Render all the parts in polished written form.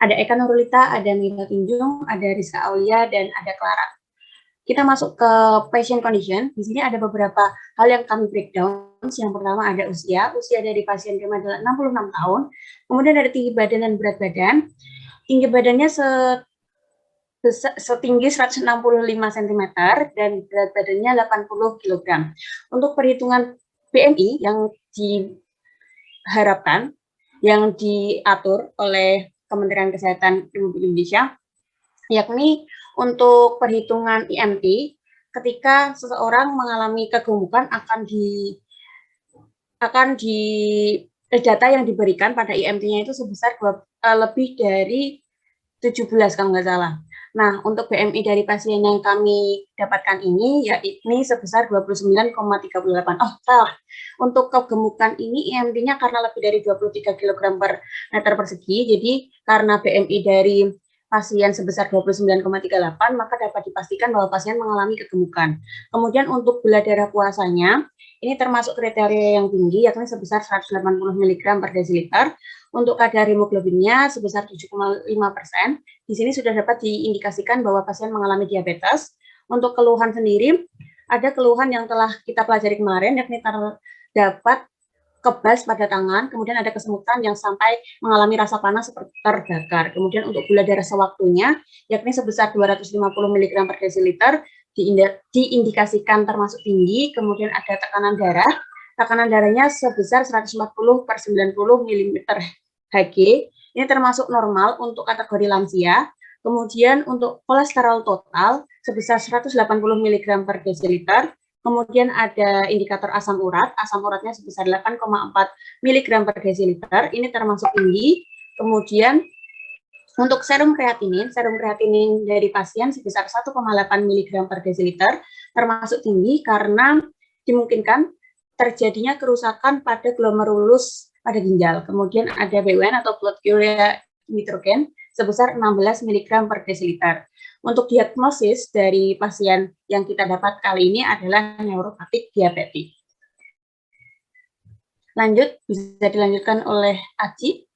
Ada Eka Nurulita, ada Mila Tinjung, ada Rizka Aulia, dan ada Clara. Kita masuk ke patient condition. Di sini ada beberapa hal yang kami breakdown. Yang pertama ada usia. Usia dari pasien kami adalah 66 tahun. Kemudian ada tinggi badan dan berat badan. Tinggi badannya setinggi 165 cm dan berat badannya 80 kg. Untuk perhitungan BMI yang diharapkan, yang diatur oleh Kementerian Kesehatan Republik Indonesia, yakni untuk perhitungan IMT, ketika seseorang mengalami kegemukan akan di data yang diberikan pada IMT-nya itu sebesar lebih dari 17 kalau nggak salah. Nah, untuk BMI dari pasien yang kami dapatkan ini, yakni sebesar 29,38. Oh, salah. Untuk kegemukan ini, IMT-nya karena lebih dari 23 kg per meter persegi, jadi karena BMI dari pasien sebesar 29,38, maka dapat dipastikan bahwa pasien mengalami kegemukan. Kemudian untuk gula darah puasanya, ini termasuk kriteria yang tinggi, yakni sebesar 180 mg per desiliter. Untuk kadar hemoglobinnya sebesar 7,5%. Di sini sudah dapat diindikasikan bahwa pasien mengalami diabetes. Untuk keluhan sendiri, ada keluhan yang telah kita pelajari kemarin, yakni terdapat kebas pada tangan, kemudian ada kesemutan yang sampai mengalami rasa panas seperti terbakar. Kemudian untuk gula darah sewaktunya, yakni sebesar 250 mg per desiliter, diindikasikan termasuk tinggi. Kemudian ada tekanan darahnya sebesar 140 per 90 mm Hg, ini termasuk normal untuk kategori lansia. Kemudian untuk kolesterol total sebesar 180 mg per desiliter. Kemudian ada indikator asam uratnya sebesar 8,4 mg per desiliter, ini termasuk tinggi. Kemudian untuk serum kreatinin dari pasien sebesar 1,8 mg per desiliter, termasuk tinggi karena dimungkinkan terjadinya kerusakan pada glomerulus pada ginjal. Kemudian ada BUN atau blood urea nitrogen sebesar 16 mg per desiliter. Untuk diagnosis dari pasien yang kita dapat kali ini adalah neuropatik diabetik. Lanjut, bisa dilanjutkan oleh Aci.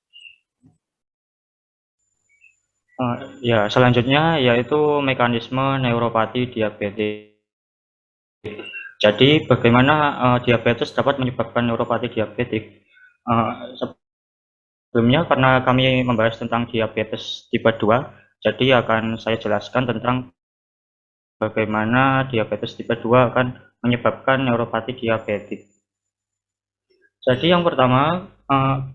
Ya, selanjutnya yaitu mekanisme neuropati diabetik. Jadi, bagaimana diabetes dapat menyebabkan neuropati diabetik? Sebelumnya, karena kami membahas tentang diabetes tipe 2, jadi akan saya jelaskan tentang bagaimana diabetes tipe 2 akan menyebabkan neuropati diabetik. Jadi yang pertama,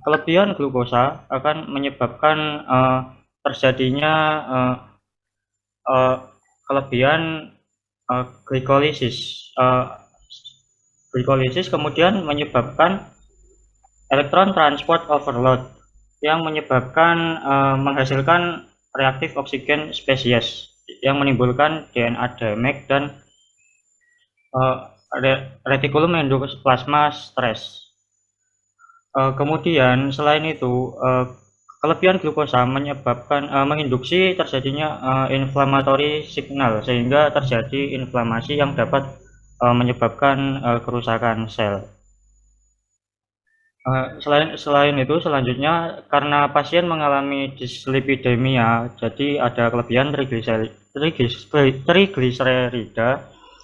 kelebihan glukosa akan menyebabkan terjadinya kelebihan glikolisis. Glikolisis kemudian menyebabkan elektron transport overload yang menyebabkan menghasilkan reaktif oksigen spesies yang menimbulkan DNA damage dan retikulum endoplasma stres. Kemudian selain itu, kelebihan glukosa menyebabkan menginduksi terjadinya inflammatory signal sehingga terjadi inflamasi yang dapat menyebabkan kerusakan sel. Selain itu, selanjutnya karena pasien mengalami dislipidemia, jadi ada kelebihan trigliserida,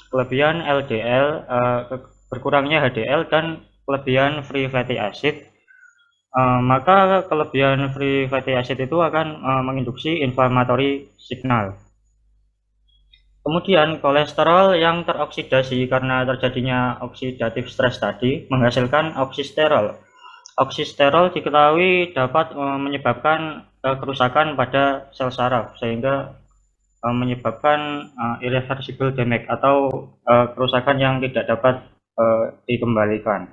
kelebihan LDL, berkurangnya HDL, dan kelebihan free fatty acid. Maka kelebihan free fatty acid itu akan menginduksi inflammatory signal. Kemudian kolesterol yang teroksidasi karena terjadinya oksidatif stres tadi menghasilkan oksisterol. Oksisterol diketahui dapat menyebabkan kerusakan pada sel saraf sehingga menyebabkan irreversible damage atau kerusakan yang tidak dapat dikembalikan.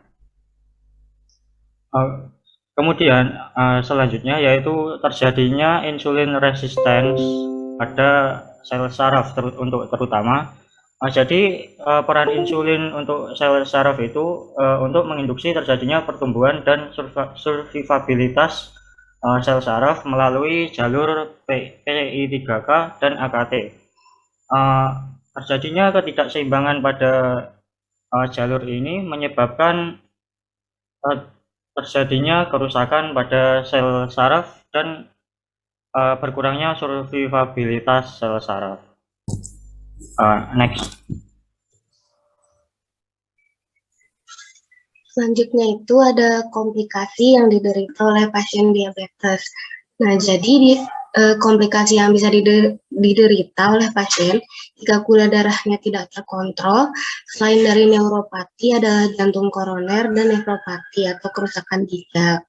Kemudian selanjutnya yaitu terjadinya insulin resistance pada sel saraf terutama. Jadi peran insulin untuk sel saraf itu untuk menginduksi terjadinya pertumbuhan dan survivabilitas sel saraf melalui jalur PI3K dan AKT. Terjadinya ketidakseimbangan pada jalur ini menyebabkan terjadinya kerusakan pada sel saraf dan berkurangnya survivabilitas sel saraf. Next. Selanjutnya itu ada komplikasi yang diderita oleh pasien diabetes. Nah, jadi komplikasi yang bisa diderita oleh pasien jika gula darahnya tidak terkontrol, selain dari neuropati adalah jantung koroner dan nefropati atau kerusakan ginjal.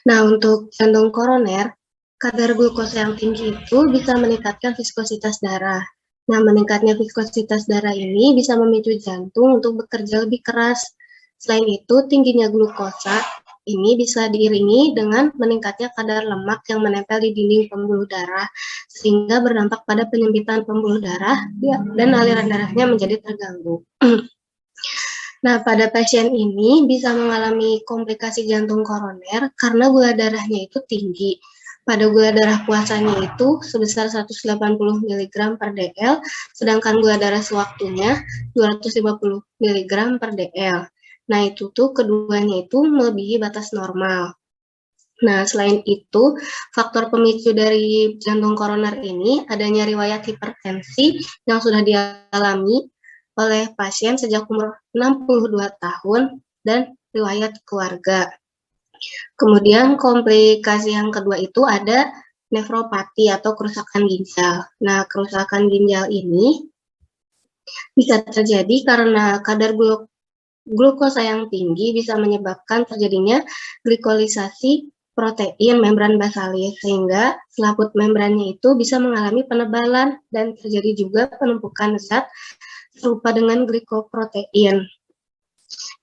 Nah, untuk jantung koroner, kadar glukosa yang tinggi itu bisa meningkatkan viskositas darah. Nah, meningkatnya viskositas darah ini bisa memicu jantung untuk bekerja lebih keras. Selain itu, tingginya glukosa ini bisa diiringi dengan meningkatnya kadar lemak yang menempel di dinding pembuluh darah, sehingga berdampak pada penyempitan pembuluh darah dan aliran darahnya menjadi terganggu. Nah, pada pasien ini bisa mengalami komplikasi jantung koroner karena gula darahnya itu tinggi. Pada gula darah puasanya itu sebesar 180 mg per dl, sedangkan gula darah sewaktunya 250 mg per dl. Nah, itu tuh keduanya itu melebihi batas normal. Nah, selain itu, faktor pemicu dari jantung koroner ini adanya riwayat hipertensi yang sudah dialami oleh pasien sejak umur 62 tahun dan riwayat keluarga. Kemudian komplikasi yang kedua itu ada nefropati atau kerusakan ginjal. Nah, kerusakan ginjal ini bisa terjadi karena kadar glukosa yang tinggi bisa menyebabkan terjadinya glikolisasi protein membran basalis, sehingga selaput membrannya itu bisa mengalami penebalan dan terjadi juga penumpukan zat serupa dengan glikoprotein.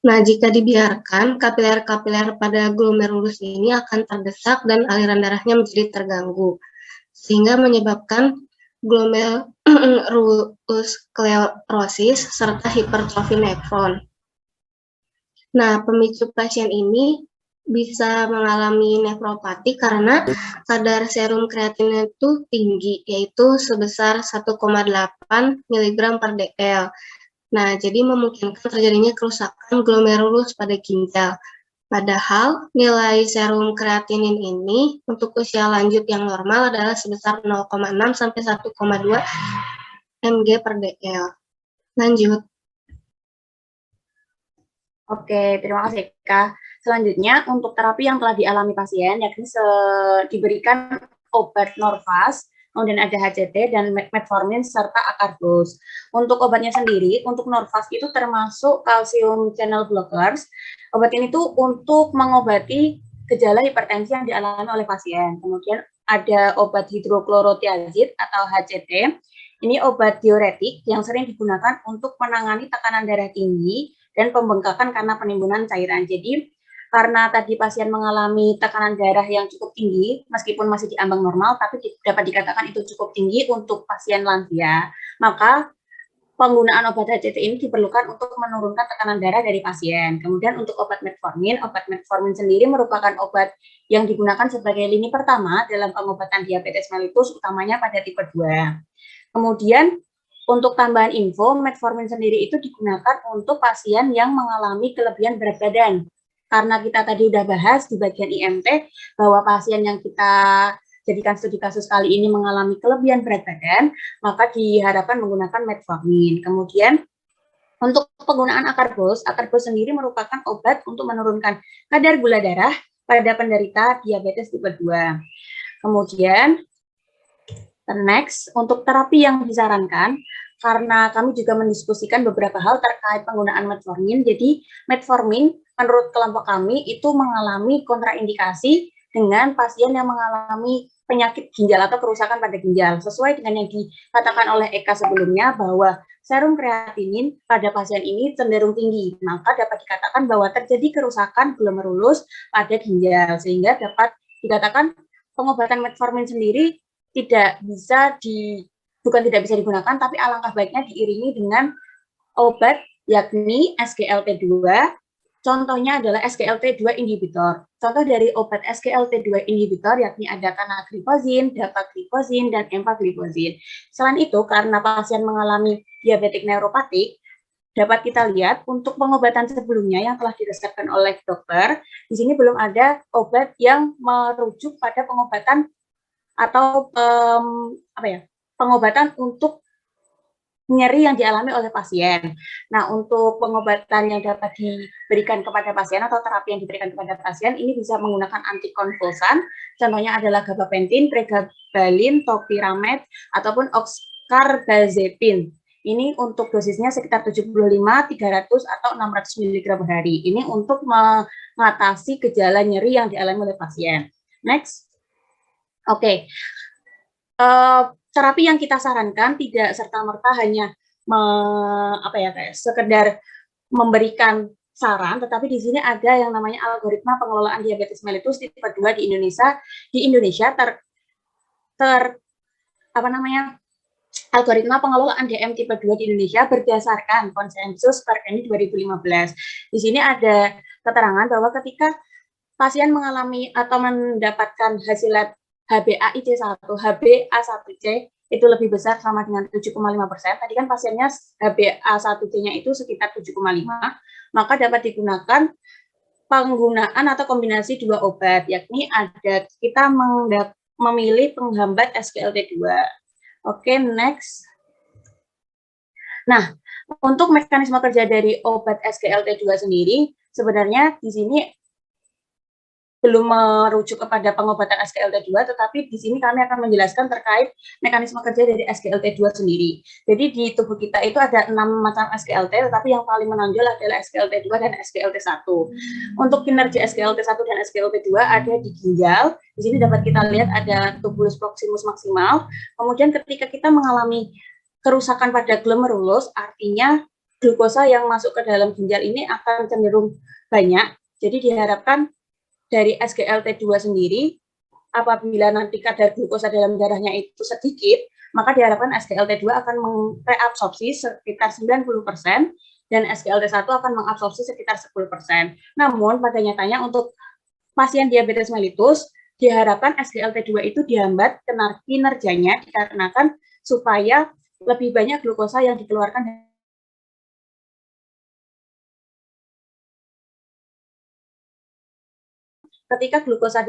Nah, jika dibiarkan, kapiler-kapiler pada glomerulus ini akan terdesak dan aliran darahnya menjadi terganggu, sehingga menyebabkan glomerulosklerosis serta hipertrofi nefron. Nah, pemicu pasien ini bisa mengalami nefropati karena kadar serum kreatinina itu tinggi, yaitu sebesar 1,8 mg per dl. Nah, jadi memungkinkan terjadinya kerusakan glomerulus pada ginjal. Padahal nilai serum kreatinin ini untuk usia lanjut yang normal adalah sebesar 0,6 sampai 1,2 mg per dl. Lanjut. Oke, terima kasih Kak. Selanjutnya untuk terapi yang telah dialami pasien, yakni diberikan obat Norvas, kemudian ada HCT dan metformin serta Acarbose. Untuk obatnya sendiri, untuk Norvas itu termasuk calcium channel blockers. Obat ini tuh untuk mengobati gejala hipertensi yang dialami oleh pasien. Kemudian ada obat hidroklorotiazid atau HCT. Ini obat diuretik yang sering digunakan untuk menangani tekanan darah tinggi dan pembengkakan karena penimbunan cairan. Jadi karena tadi pasien mengalami tekanan darah yang cukup tinggi, meskipun masih di ambang normal, tapi dapat dikatakan itu cukup tinggi untuk pasien lansia, maka penggunaan obat HCT ini diperlukan untuk menurunkan tekanan darah dari pasien. Kemudian untuk obat metformin sendiri merupakan obat yang digunakan sebagai lini pertama dalam pengobatan diabetes mellitus, utamanya pada tipe 2. Kemudian untuk tambahan info, metformin sendiri itu digunakan untuk pasien yang mengalami kelebihan berat badan. Karena kita tadi udah bahas di bagian IMT bahwa pasien yang kita jadikan studi kasus kali ini mengalami kelebihan berat badan, maka diharapkan menggunakan metformin. Kemudian untuk penggunaan Acarbose sendiri merupakan obat untuk menurunkan kadar gula darah pada penderita diabetes tipe 2. Kemudian next, untuk terapi yang disarankan, karena kami juga mendiskusikan beberapa hal terkait penggunaan metformin, jadi metformin menurut kelompok kami itu mengalami kontraindikasi dengan pasien yang mengalami penyakit ginjal atau kerusakan pada ginjal, sesuai dengan yang dikatakan oleh Eka sebelumnya bahwa serum kreatinin pada pasien ini cenderung tinggi, maka dapat dikatakan bahwa terjadi kerusakan glomerulus pada ginjal, sehingga dapat dikatakan pengobatan metformin sendiri bukan tidak bisa digunakan, tapi alangkah baiknya diiringi dengan obat yakni SGLT2. Contohnya adalah SGLT2 inhibitor. Contoh dari obat SGLT2 inhibitor yakni ada canagliflozin, dapagliflozin, dan empagliflozin. Selain itu, karena pasien mengalami diabetik neuropatik, dapat kita lihat untuk pengobatan sebelumnya yang telah diresepkan oleh dokter, di sini belum ada obat yang merujuk pada pengobatan atau pengobatan untuk nyeri yang dialami oleh pasien. Nah, untuk pengobatan yang dapat diberikan kepada pasien atau terapi yang diberikan kepada pasien ini bisa menggunakan antikonvulsan. Contohnya adalah gabapentin, pregabalin, topiramate, ataupun oxcarbazepine. Ini untuk dosisnya sekitar 75, 300, atau 600 mg per hari. Ini untuk mengatasi gejala nyeri yang dialami oleh pasien. Next. Oke. Terapi yang kita sarankan tidak serta-merta hanya sekedar memberikan saran, tetapi di sini ada yang namanya algoritma pengelolaan diabetes mellitus tipe 2 di Indonesia. Di Indonesia algoritma pengelolaan DM tipe 2 di Indonesia berdasarkan konsensus Perkeni 2015. Di sini ada keterangan bahwa ketika pasien mengalami atau mendapatkan hasil lab HbA1c, HbA1c itu lebih besar sama dengan 7,5%. Tadi kan pasiennya HbA1c-nya itu sekitar 7,5, maka dapat digunakan penggunaan atau kombinasi dua obat, yakni ada kita memilih penghambat SGLT2. Oke, next. Nah, untuk mekanisme kerja dari obat SGLT2 sendiri, sebenarnya di sini belum merujuk kepada pengobatan SGLT2, tetapi di sini kami akan menjelaskan terkait mekanisme kerja dari SGLT2 sendiri. Jadi di tubuh kita itu ada 6 macam SGLT, tetapi yang paling menonjol adalah SGLT2 dan SGLT1. Untuk kinerja SGLT1 dan SGLT2 ada di ginjal. Di sini dapat kita lihat ada tubulus proximus maksimal. Kemudian ketika kita mengalami kerusakan pada glomerulus, artinya glukosa yang masuk ke dalam ginjal ini akan cenderung banyak. Jadi diharapkan dari SGLT2 sendiri, apabila nanti kadar glukosa dalam darahnya itu sedikit, maka diharapkan SGLT2 akan mereabsorpsi sekitar 90%, dan SGLT1 akan mengabsorpsi sekitar 10%. Namun, pada nyatanya untuk pasien diabetes mellitus, diharapkan SGLT2 itu dihambat kinerjanya dikarenakan supaya lebih banyak glukosa yang dikeluarkan ketika glukosa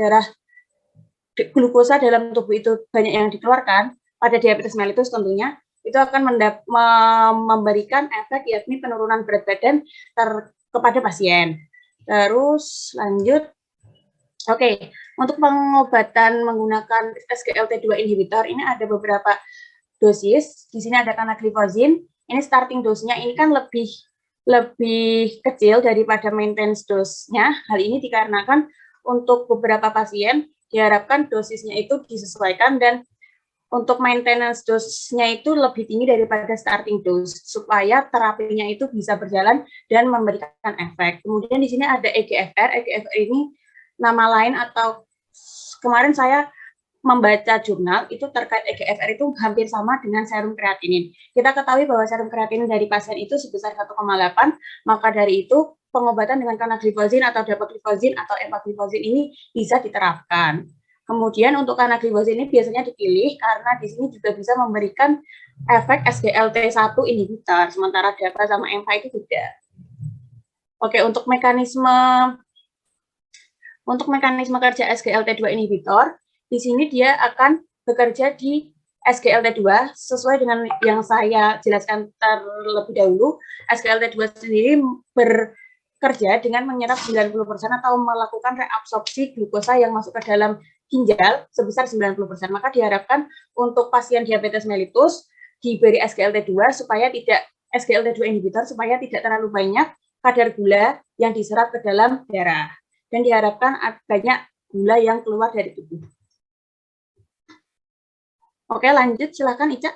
dalam tubuh itu banyak yang dikeluarkan pada diabetes mellitus tentunya itu akan memberikan efek yakni penurunan berat badan kepada pasien. Terus lanjut. Oke, untuk pengobatan menggunakan SGLT2 inhibitor ini ada beberapa dosis. Di sini ada canagliflozin. Ini starting dose-nya ini kan lebih kecil daripada maintenance dose-nya. Hal ini dikarenakan untuk beberapa pasien diharapkan dosisnya itu disesuaikan dan untuk maintenance dose-nya itu lebih tinggi daripada starting dose supaya terapinya itu bisa berjalan dan memberikan efek. Kemudian di sini ada EGFR. EGFR ini nama lain atau kemarin saya membaca jurnal itu terkait EGFR itu hampir sama dengan serum kreatinin. Kita ketahui bahwa serum kreatinin dari pasien itu sebesar 1,8, maka dari itu pengobatan dengan canagliflozin atau dapagliflozin atau empagliflozin ini bisa diterapkan. Kemudian untuk canagliflozin ini biasanya dipilih karena di sini juga bisa memberikan efek SGLT1 inhibitor, sementara DAPA sama EMPA itu tidak. Oke, untuk mekanisme kerja SGLT2 inhibitor, di sini dia akan bekerja di SGLT2 sesuai dengan yang saya jelaskan terlebih dahulu. SGLT2 sendiri bekerja dengan menyerap 90% atau melakukan reabsorpsi glukosa yang masuk ke dalam ginjal sebesar 90%. Maka diharapkan untuk pasien diabetes mellitus diberi SGLT2 inhibitor supaya tidak terlalu banyak kadar gula yang diserap ke dalam darah. Dan diharapkan banyak gula yang keluar dari tubuh. Oke, lanjut. Silakan, Ica.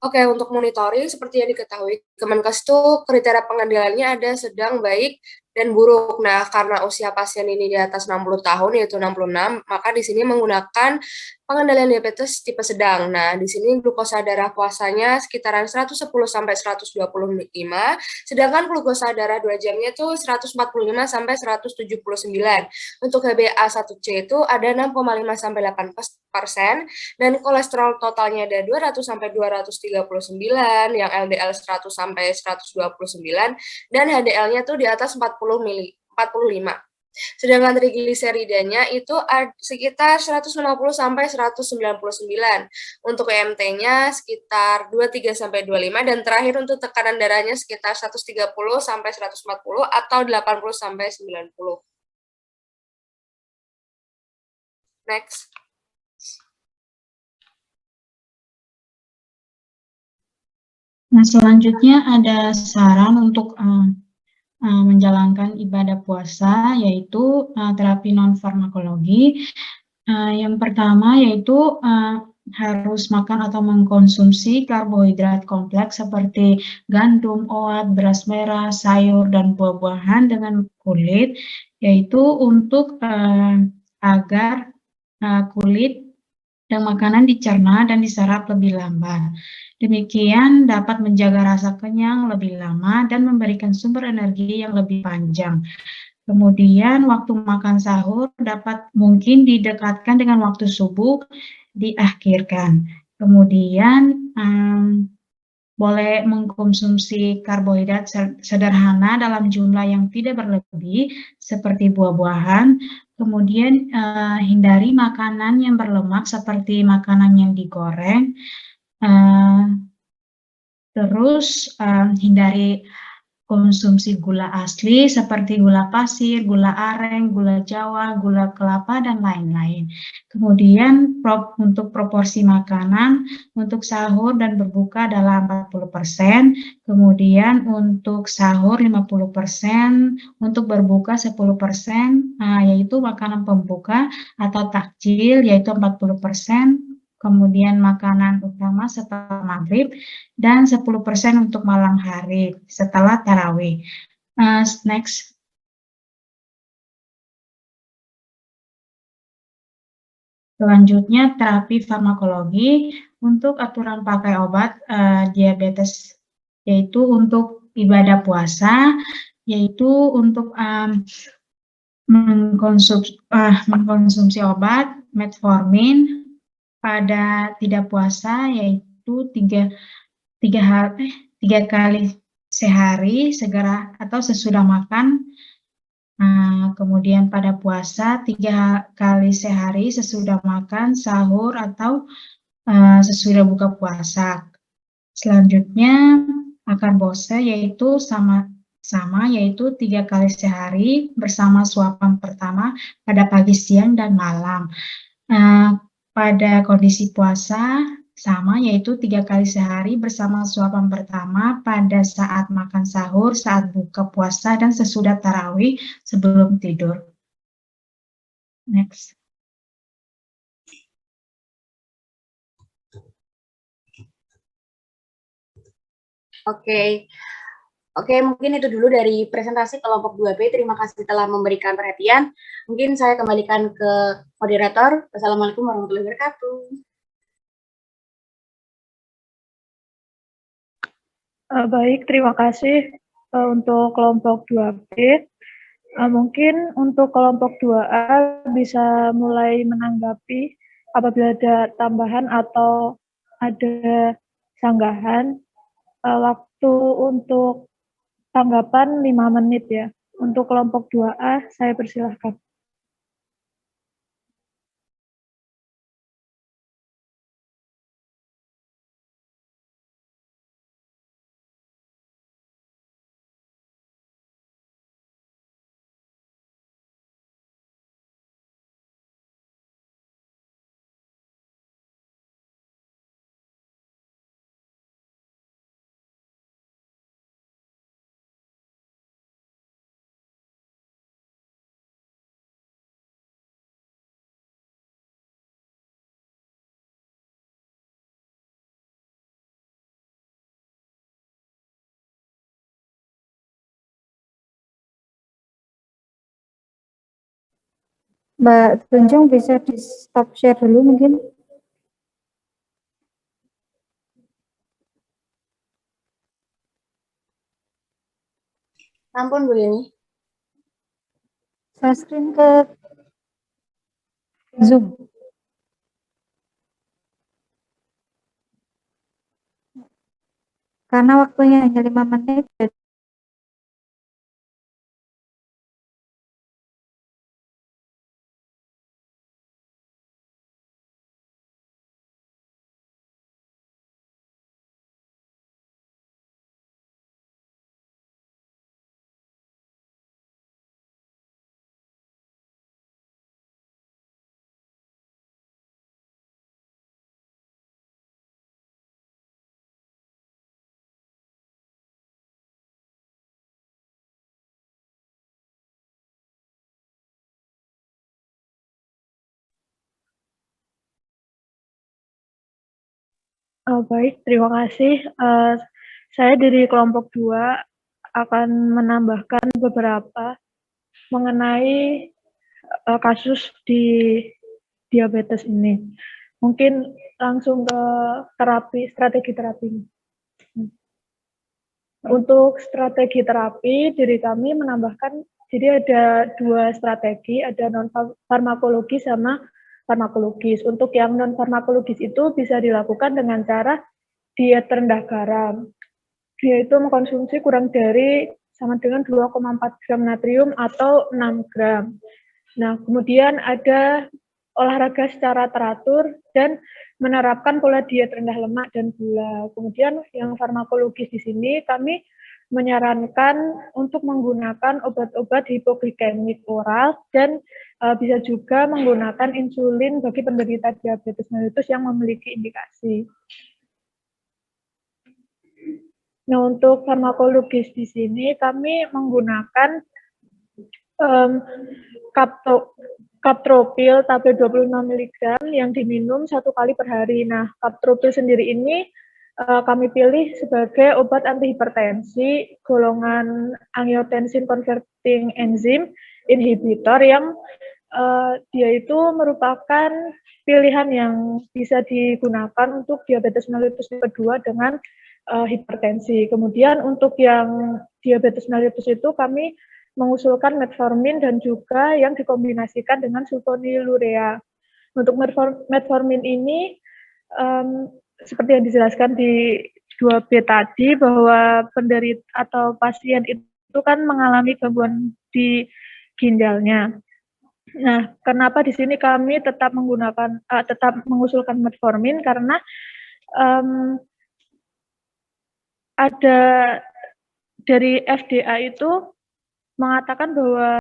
Oke, untuk monitoring, seperti yang diketahui, Kemenkes itu kriteria pengendaliannya ada sedang, baik, dan buruk. Nah, karena usia pasien ini di atas 60 tahun, yaitu 66, maka di sini menggunakan pengendalian diabetes tipe sedang. Nah, di sini glukosa darah puasanya sekitaran 110 sampai 125, sedangkan glukosa darah 2 jamnya itu 145 sampai 179. Untuk HbA1c itu ada 6,5 sampai 8%, dan kolesterol totalnya ada 200 sampai 239, yang LDL 100 sampai 129, dan HDL-nya tuh di atas 45. Sedangkan trigliseridanya itu sekitar 150 sampai 199. Untuk EMT-nya sekitar 23 sampai 25 dan terakhir untuk tekanan darahnya sekitar 130 sampai 140 atau 80 sampai 90. Next. Nah, selanjutnya ada saran untuk menjalankan ibadah puasa, yaitu terapi non-farmakologi. Yang pertama yaitu harus makan atau mengkonsumsi karbohidrat kompleks seperti gandum, oat, beras merah, sayur, dan buah-buahan dengan kulit, yaitu untuk agar kulit dan makanan dicerna dan diserap lebih lambat. Demikian dapat menjaga rasa kenyang lebih lama dan memberikan sumber energi yang lebih panjang. Kemudian waktu makan sahur dapat mungkin didekatkan dengan waktu subuh, diakhirkan. Kemudian boleh mengkonsumsi karbohidrat sederhana dalam jumlah yang tidak berlebih seperti buah-buahan. Kemudian hindari makanan yang berlemak seperti makanan yang digoreng. Terus hindari konsumsi gula asli seperti gula pasir, gula aren, gula jawa, gula kelapa, dan lain-lain. Kemudian untuk proporsi makanan, untuk sahur dan berbuka adalah 40%, kemudian untuk sahur 50%, untuk berbuka 10%, yaitu makanan pembuka atau takjil yaitu 40%, kemudian makanan utama setelah maghrib, dan 10% untuk malam hari setelah tarawih. Next. Selanjutnya terapi farmakologi untuk aturan pakai obat diabetes, yaitu untuk ibadah puasa, yaitu untuk mengkonsumsi obat metformin pada tidak puasa, yaitu tiga kali sehari segera atau sesudah makan. Kemudian pada puasa 3 kali sehari sesudah makan, sahur, atau sesudah buka puasa. Selanjutnya makan bose yaitu sama yaitu 3 kali sehari bersama suapan pertama pada pagi, siang, dan malam. Pada kondisi puasa sama yaitu 3 kali sehari bersama suapan pertama pada saat makan sahur, saat buka puasa, dan sesudah tarawih sebelum tidur. Next. Oke, mungkin itu dulu dari presentasi kelompok 2B. Terima kasih telah memberikan perhatian. Mungkin saya kembalikan ke moderator. Wassalamualaikum warahmatullahi wabarakatuh. Baik, terima kasih untuk kelompok 2B. Mungkin untuk kelompok 2A bisa mulai menanggapi apabila ada tambahan atau ada sanggahan. Waktu untuk tanggapan 5 menit ya. Untuk kelompok 2A, saya persilahkan. Mbak Tunjung bisa di stop share dulu mungkin. Ampun Bu Yeni. Share screen ke Zoom. Karena waktunya hanya 5 menit. Baik, terima kasih. Saya dari kelompok 2 akan menambahkan beberapa mengenai kasus di diabetes ini. Mungkin langsung ke strategi terapi. Untuk strategi terapi, diri kami menambahkan, jadi ada 2 strategi, ada non-farmakologis sama farmakologis. Untuk yang non-farmakologis itu bisa dilakukan dengan cara diet rendah garam. Dia itu mengkonsumsi kurang dari sama dengan 2,4 gram natrium atau 6 gram. Nah, kemudian ada olahraga secara teratur dan menerapkan pola diet rendah lemak dan gula. Kemudian yang farmakologis di sini kami menyarankan untuk menggunakan obat-obat hipoglikemik oral dan bisa juga menggunakan insulin bagi penderita diabetes mellitus yang memiliki indikasi. Nah, untuk farmakologis di sini kami menggunakan Captropil tablet 26 mg yang diminum 1 kali per hari. Nah, Captropil sendiri ini kami pilih sebagai obat antihipertensi golongan angiotensin converting enzyme inhibitor yang dia itu merupakan pilihan yang bisa digunakan untuk diabetes mellitus tipe 2 dengan hipertensi. Kemudian untuk yang diabetes mellitus itu kami mengusulkan metformin dan juga yang dikombinasikan dengan sulfonylurea. Untuk metformin ini seperti yang dijelaskan di 2B tadi bahwa penderita atau pasien itu kan mengalami gangguan di ginjalnya. Nah, kenapa di sini kami tetap mengusulkan metformin karena ada dari FDA itu mengatakan bahwa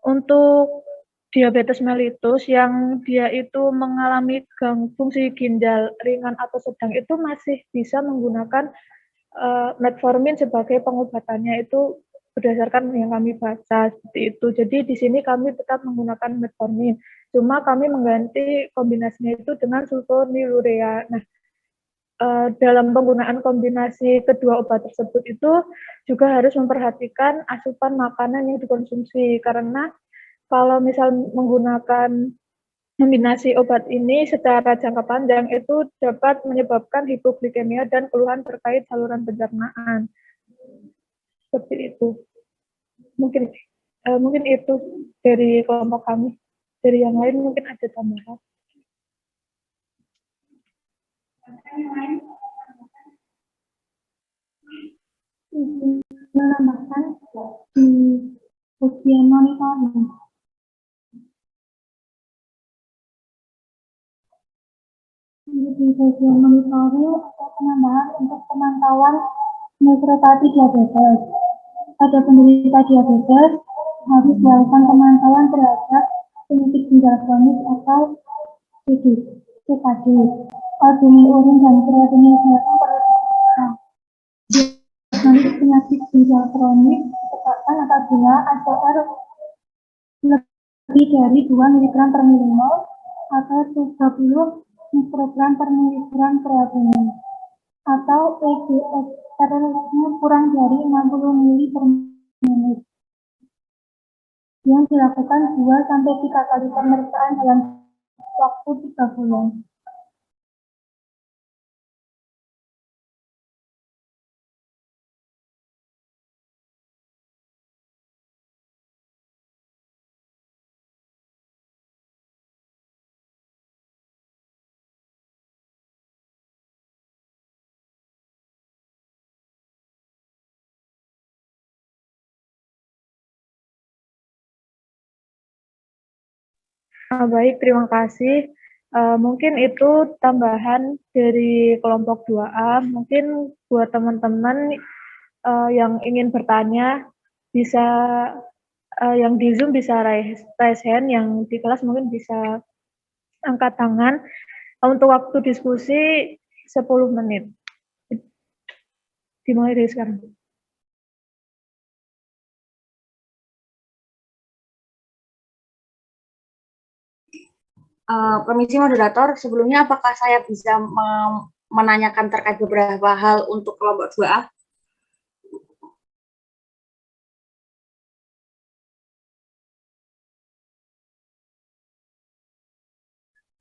untuk diabetes mellitus yang dia itu mengalami fungsi ginjal ringan atau sedang itu masih bisa menggunakan metformin sebagai pengobatannya, itu berdasarkan yang kami baca seperti itu. Jadi di sini kami tetap menggunakan metformin, cuma kami mengganti kombinasinya itu dengan sulfonylurea. Nah, dalam penggunaan kombinasi kedua obat tersebut itu juga harus memperhatikan asupan makanan yang dikonsumsi, karena kalau misal menggunakan kombinasi obat ini secara jangka panjang itu dapat menyebabkan hipoglikemia dan keluhan terkait saluran pencernaan. Seperti itu. Mungkin itu dari kelompok kami. Dari yang lain mungkin ada tambahan. Menambahkan di ujian monitoring. Di bagian monitoring ada penambahan untuk pemantauan nefropati diabetes. Pada penderita diabetes harus dilakukan pemantauan terhadap penyakit ginjal kronis atau CKD. Albumin urin dan kreatinin serum perlu diperiksa. Diagnosis penyakit ginjal kronis ditetapkan apabila ACR lebih dari 2 mg per milimol atau 30 mikrogram per miligram kreatinin, atau EGFR-nya kurang dari 60 mili per menit, yang dilakukan 2-3 kali pemeriksaan dalam waktu 3 bulan. Baik, terima kasih. Mungkin itu tambahan dari kelompok 2A. Mungkin buat teman-teman yang ingin bertanya, bisa yang di Zoom bisa raise hand, yang di kelas mungkin bisa angkat tangan. Untuk waktu diskusi 10 menit. Dimulai dari sekarang. Permisi moderator, sebelumnya apakah saya bisa menanyakan terkait beberapa hal untuk kelompok 2A?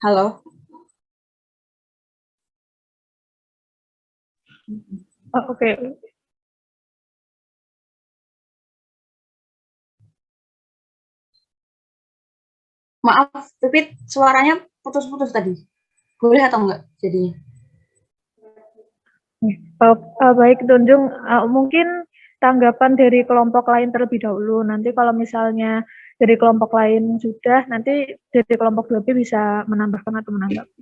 Halo? Oke. Maaf, Pipit, suaranya putus-putus tadi. Boleh atau enggak jadinya? Baik, Tunjung, mungkin tanggapan dari kelompok lain terlebih dahulu. Nanti kalau misalnya dari kelompok lain sudah, nanti dari kelompok 2B bisa menambahkan atau menanggapi.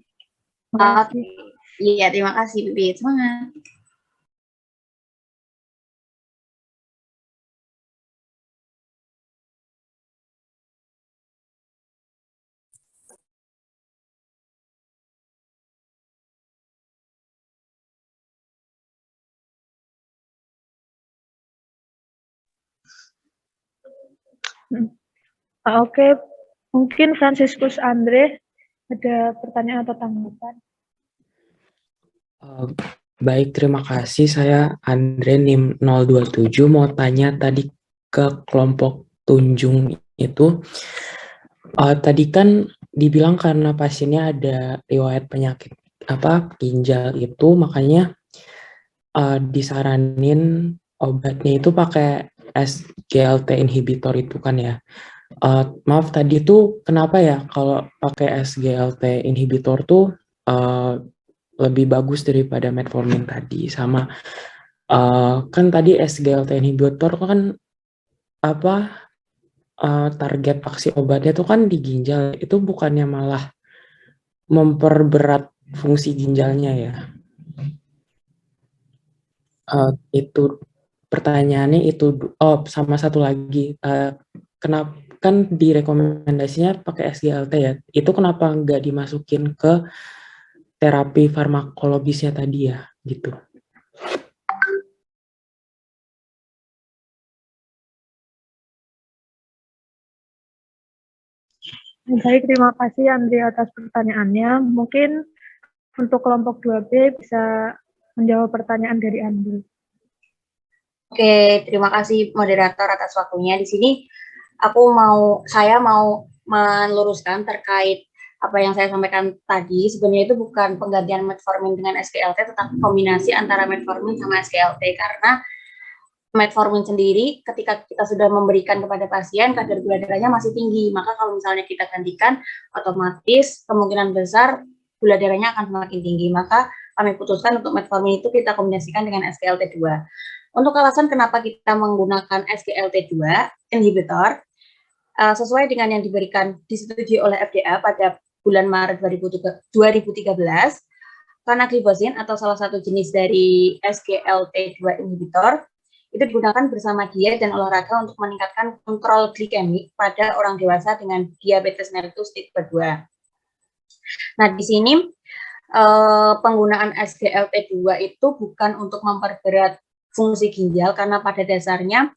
Terima kasih. Iya, terima kasih, Pipit. Semangat. Oke, mungkin Franciscus Andre ada pertanyaan atau tanggapan? Baik, terima kasih. Saya Andre NIM 027 mau tanya tadi ke kelompok Tunjung itu. Tadi kan dibilang karena pasiennya ada riwayat penyakit ginjal itu, makanya disaranin obatnya itu pakai SGLT inhibitor itu kan ya. Maaf tadi tuh kenapa ya kalau pakai SGLT inhibitor tuh lebih bagus daripada metformin tadi, sama kan tadi SGLT inhibitor kan target aksi obatnya tuh kan di ginjal, itu bukannya malah memperberat fungsi ginjalnya ya? Itu pertanyaannya itu. Sama satu lagi, kenapa kan direkomendasinya pakai SGLT ya? Itu kenapa nggak dimasukin ke terapi farmakologisnya tadi ya, gitu? Baik, terima kasih Andre atas pertanyaannya. Mungkin untuk kelompok 2B bisa menjawab pertanyaan dari Andre. Oke, terima kasih moderator atas waktunya. Di sini saya mau meluruskan terkait apa yang saya sampaikan tadi. Sebenarnya itu bukan penggantian metformin dengan SGLT, tetapi kombinasi antara metformin sama SGLT, karena metformin sendiri ketika kita sudah memberikan kepada pasien kadar gula darahnya masih tinggi, maka kalau misalnya kita gantikan, otomatis kemungkinan besar gula darahnya akan semakin tinggi. Maka kami putuskan untuk metformin itu kita kombinasikan dengan SGLT2. Untuk alasan kenapa kita menggunakan SGLT2 inhibitor, sesuai dengan yang disetujui oleh FDA pada bulan Maret 2013, canagliflozin atau salah satu jenis dari SGLT2 inhibitor itu digunakan bersama diet dan olahraga untuk meningkatkan kontrol glikemik pada orang dewasa dengan diabetes mellitus tipe 2. Nah, di sini penggunaan SGLT2 itu bukan untuk memperberat fungsi ginjal, karena pada dasarnya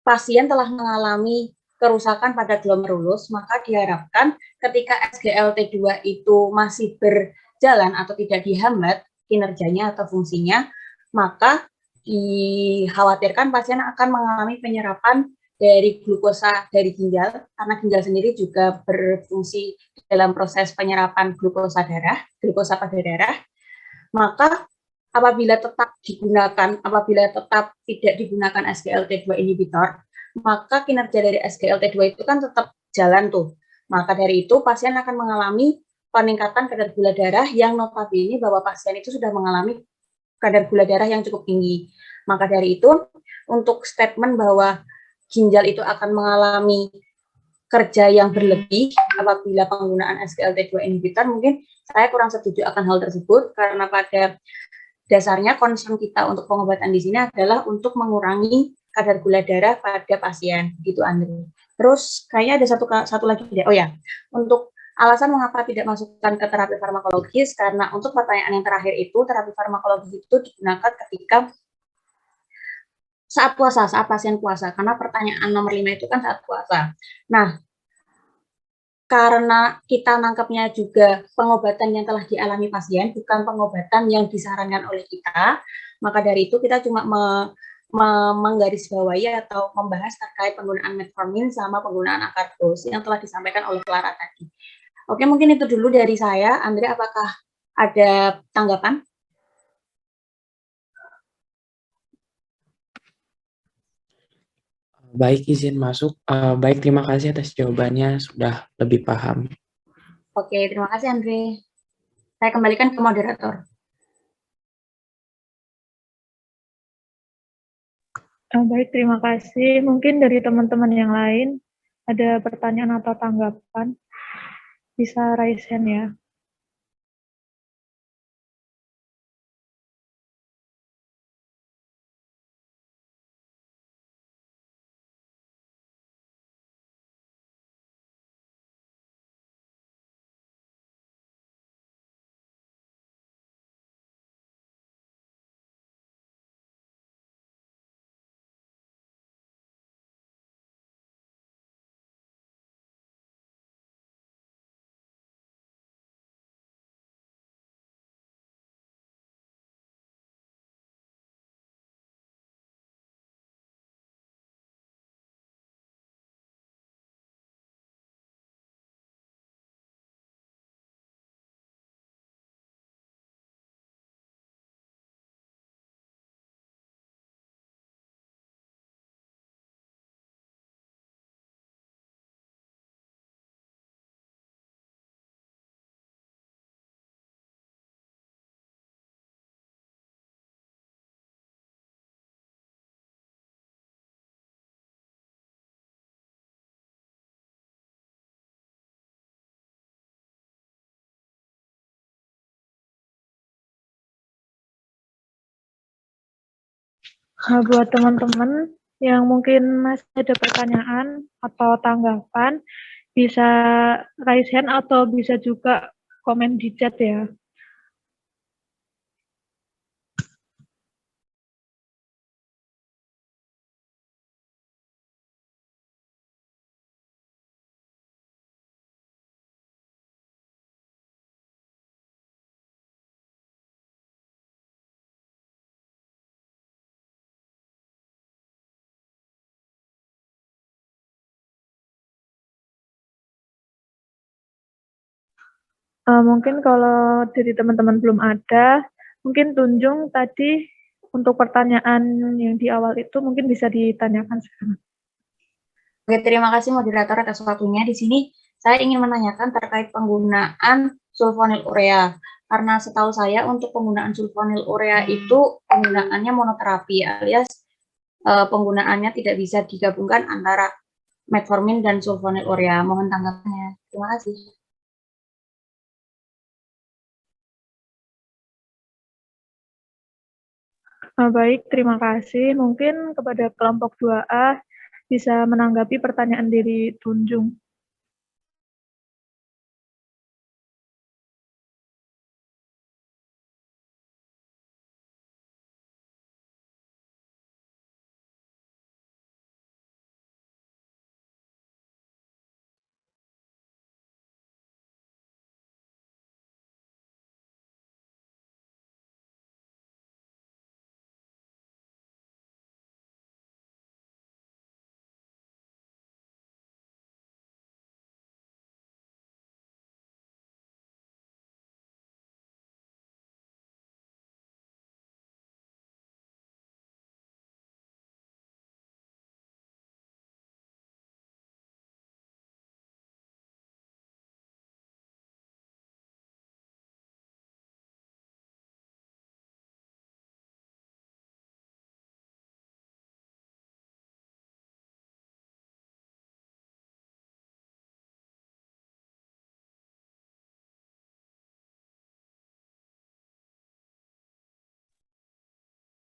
pasien telah mengalami kerusakan pada glomerulus, maka diharapkan ketika SGLT2 itu masih berjalan atau tidak dihambat kinerjanya atau fungsinya, maka dikhawatirkan pasien akan mengalami penyerapan dari glukosa dari ginjal, karena ginjal sendiri juga berfungsi dalam proses penyerapan glukosa pada darah. Maka apabila tetap tidak digunakan SGLT2 inhibitor, maka kinerja dari SGLT2 itu kan tetap jalan tuh. Maka dari itu pasien akan mengalami peningkatan kadar gula darah yang notabene bahwa pasien itu sudah mengalami kadar gula darah yang cukup tinggi. Maka dari itu, untuk statement bahwa ginjal itu akan mengalami kerja yang berlebih apabila penggunaan SGLT2 inhibitor, mungkin saya kurang setuju akan hal tersebut, karena pada dasarnya concern kita untuk pengobatan di sini adalah untuk mengurangi kadar gula darah pada pasien, gitu Andre. Terus kayaknya ada satu lagi deh. Oh ya, untuk alasan mengapa tidak masukkan ke terapi farmakologis, karena untuk pertanyaan yang terakhir itu, terapi farmakologis itu digunakan ketika saat pasien puasa, karena pertanyaan nomor 5 itu kan saat puasa. Nah, karena kita nangkepnya juga pengobatan yang telah dialami pasien, bukan pengobatan yang disarankan oleh kita, maka dari itu kita cuma menggarisbawahi atau membahas terkait penggunaan metformin sama penggunaan akar dos yang telah disampaikan oleh Clara tadi. Oke, mungkin itu dulu dari saya. Andre, apakah ada tanggapan? Baik, izin masuk. Baik, terima kasih atas jawabannya, sudah lebih paham. Oke, terima kasih Andre. Saya kembalikan ke moderator. Baik, terima kasih. Mungkin dari teman-teman yang lain ada pertanyaan atau tanggapan, bisa raise hand ya. Buat teman-teman yang mungkin masih ada pertanyaan atau tanggapan, bisa raise hand atau bisa juga komen di chat ya. Mungkin kalau dari teman-teman belum ada, mungkin Tunjung tadi untuk pertanyaan yang di awal itu mungkin bisa ditanyakan sekarang. Oke, terima kasih moderator atas waktunya. Di sini saya ingin menanyakan terkait penggunaan sulfonylurea. Karena setahu saya untuk penggunaan sulfonylurea itu penggunaannya monoterapi, alias penggunaannya tidak bisa digabungkan antara metformin dan sulfonylurea. Mohon tanggapannya. Terima kasih. Baik, terima kasih. Mungkin kepada kelompok 2A bisa menanggapi pertanyaan dari Tunjung.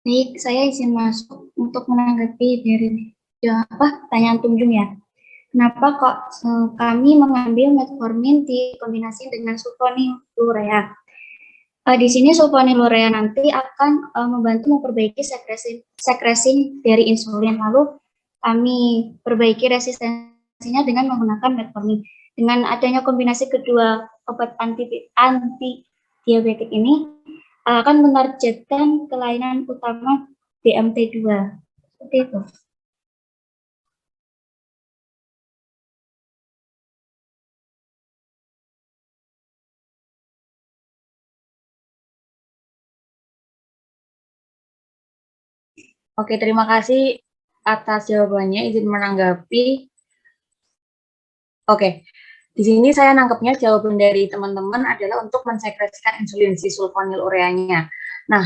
Baik, saya izin masuk untuk menanggapi dari pertanyaan Tunjung ya. Kenapa kok kami mengambil metformin dikombinasi dengan sulfonylurea? Di sini sulfonylurea nanti akan membantu memperbaiki sekresi dari insulin. Lalu kami perbaiki resistensinya dengan menggunakan metformin. Dengan adanya kombinasi kedua obat anti-diabetik ini akan menargetkan kelainan utama DMT2. Seperti itu. Oke, terima kasih atas jawabannya. Izin menanggapi. Oke, di sini saya nangkepnya jawaban dari teman-teman adalah untuk mensekresikan insulin si sulfonilureanya. Nah,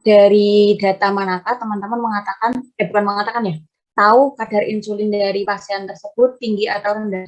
dari data manakah teman-teman mengatakan, bukan mengatakan ya, tahu kadar insulin dari pasien tersebut tinggi atau rendah?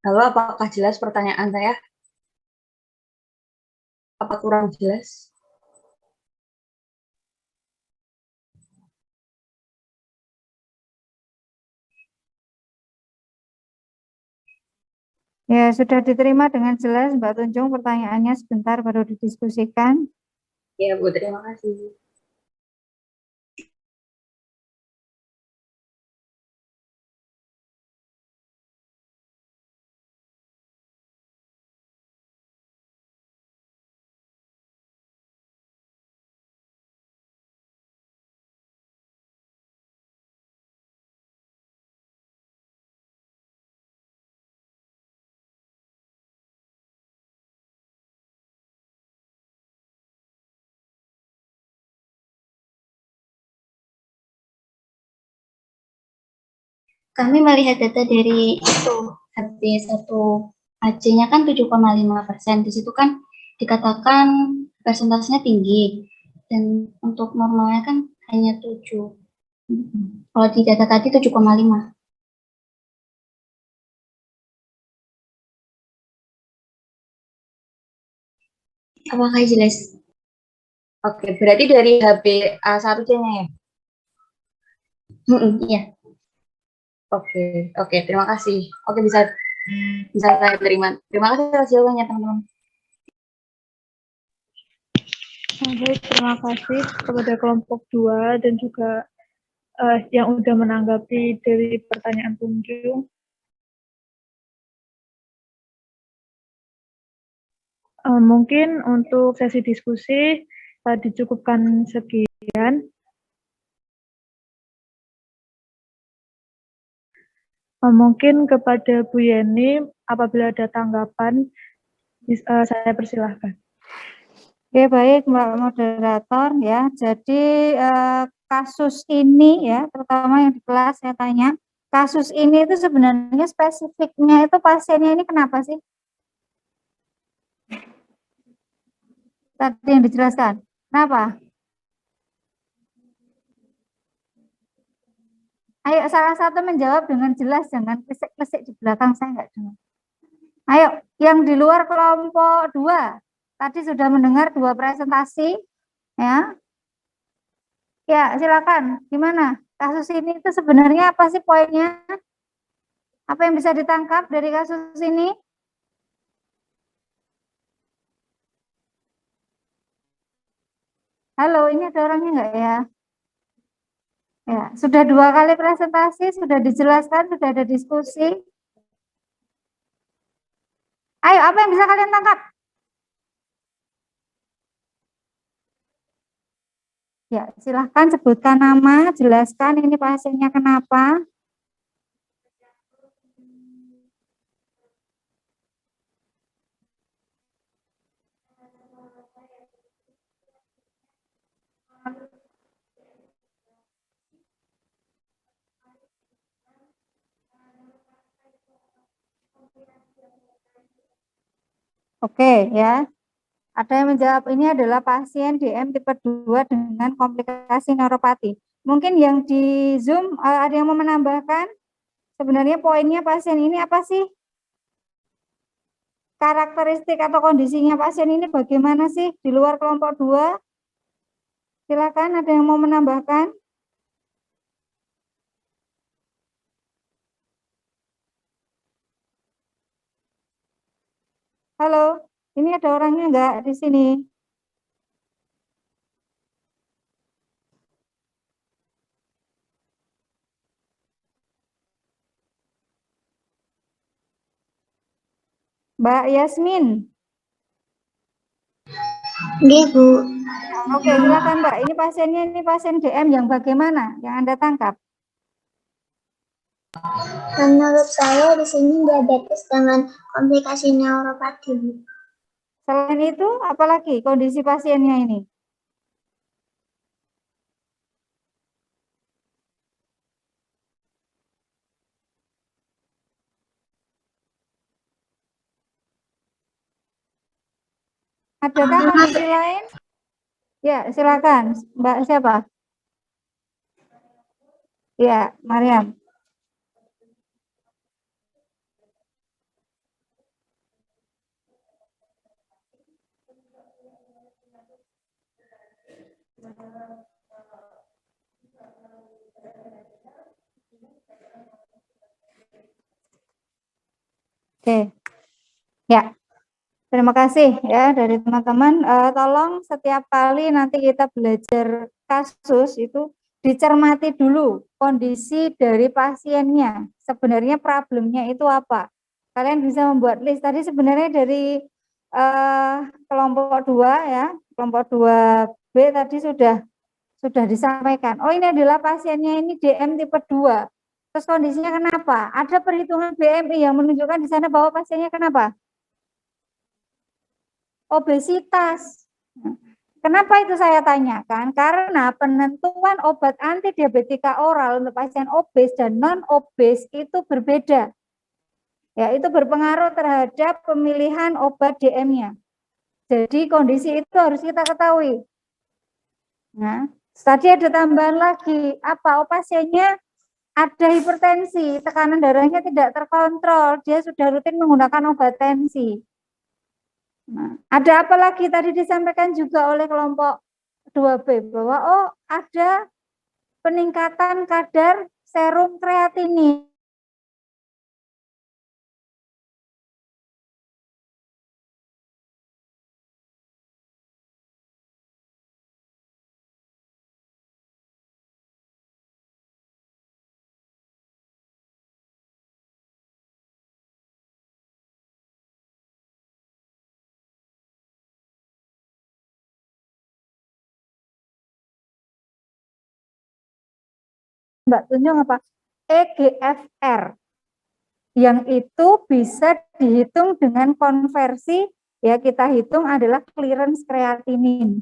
Halo, apakah jelas pertanyaan saya? Apa kurang jelas? Ya, sudah diterima dengan jelas, Mbak Tunjung. Pertanyaannya sebentar baru didiskusikan. Ya, Bu, terima kasih. Kami melihat data dari itu, HB1AC-nya kan 7,5%. Di situ kan dikatakan persentasenya tinggi, dan untuk normalnya kan hanya 7. Kalau di data tadi 7,5. Apakah jelas? Oke, berarti dari HbA1c-nya ya? Iya. Oke, terima kasih. Oke, bisa saya terima. Terima kasih atas jawabannya, teman-teman. Baik, terima kasih kepada kelompok 2 dan juga yang sudah menanggapi dari pertanyaan Tunjung. Mungkin untuk sesi diskusi dicukupkan sekian. Mungkin kepada Bu Yeni, apabila ada tanggapan, saya persilahkan. Oke, baik Mbak Moderator ya. Jadi kasus ini ya, terutama yang di kelas saya tanya, kasus ini itu sebenarnya spesifiknya itu pasiennya ini kenapa sih? Tadi yang dijelaskan. Kenapa? Ayo salah satu menjawab dengan jelas, jangan kesek-kesek di belakang, saya nggak dengar. Ayo, yang di luar kelompok 2, tadi sudah mendengar 2 presentasi, ya. Ya, silakan. Gimana? Kasus ini itu sebenarnya apa sih poinnya? Apa yang bisa ditangkap dari kasus ini? Halo, ini ada orangnya nggak ya? Ya, sudah 2 kali presentasi, sudah dijelaskan, sudah ada diskusi. Ayo, apa yang bisa kalian tangkap? Ya, silahkan sebutkan nama, jelaskan ini pasiennya kenapa. Oke, ya. Ada yang menjawab ini adalah pasien DM tipe 2 dengan komplikasi neuropati. Mungkin yang di Zoom ada yang mau menambahkan? Sebenarnya poinnya pasien ini apa sih? karakteristik atau kondisinya pasien ini bagaimana sih di luar kelompok 2? Silakan, ada yang mau menambahkan? Halo, ini ada orangnya enggak di sini? Mbak Yasmin. Nggih, Bu. Oke, silakan Mbak. Ini pasiennya ini pasien DM yang bagaimana yang Anda tangkap? Menurut saya di sini diabetes dengan komplikasi neuropati, Bu. Selain itu, apalagi kondisi pasiennya ini? Adakah kondisi lain? Ya, silakan. Mbak siapa? Ya, Mariam. Oke. Ya. Terima kasih ya dari teman-teman. Tolong setiap kali nanti kita belajar kasus itu dicermati dulu kondisi dari pasiennya. Sebenarnya problemnya itu apa? Kalian bisa membuat list. Tadi sebenarnya dari kelompok 2 ya, kelompok 2B tadi sudah disampaikan. Oh, ini adalah pasiennya ini DM tipe 2. Terus kondisinya kenapa? Ada perhitungan BMI yang menunjukkan di sana bahwa pasiennya kenapa? Obesitas. Kenapa itu saya tanyakan? Karena penentuan obat antidiabetika oral untuk pasien obes dan non-obes itu berbeda. Ya, itu berpengaruh terhadap pemilihan obat DM-nya. Jadi kondisi itu harus kita ketahui. Nah, tadi ada tambahan lagi. Apa? Oh, pasiennya ada hipertensi, tekanan darahnya tidak terkontrol, dia sudah rutin menggunakan obat tensi. Nah, ada apa lagi tadi disampaikan juga oleh kelompok 2B bahwa oh ada peningkatan kadar serum kreatinin. Mbak Tunjung apa? EGFR yang itu bisa dihitung dengan konversi ya kita hitung adalah clearance kreatinin.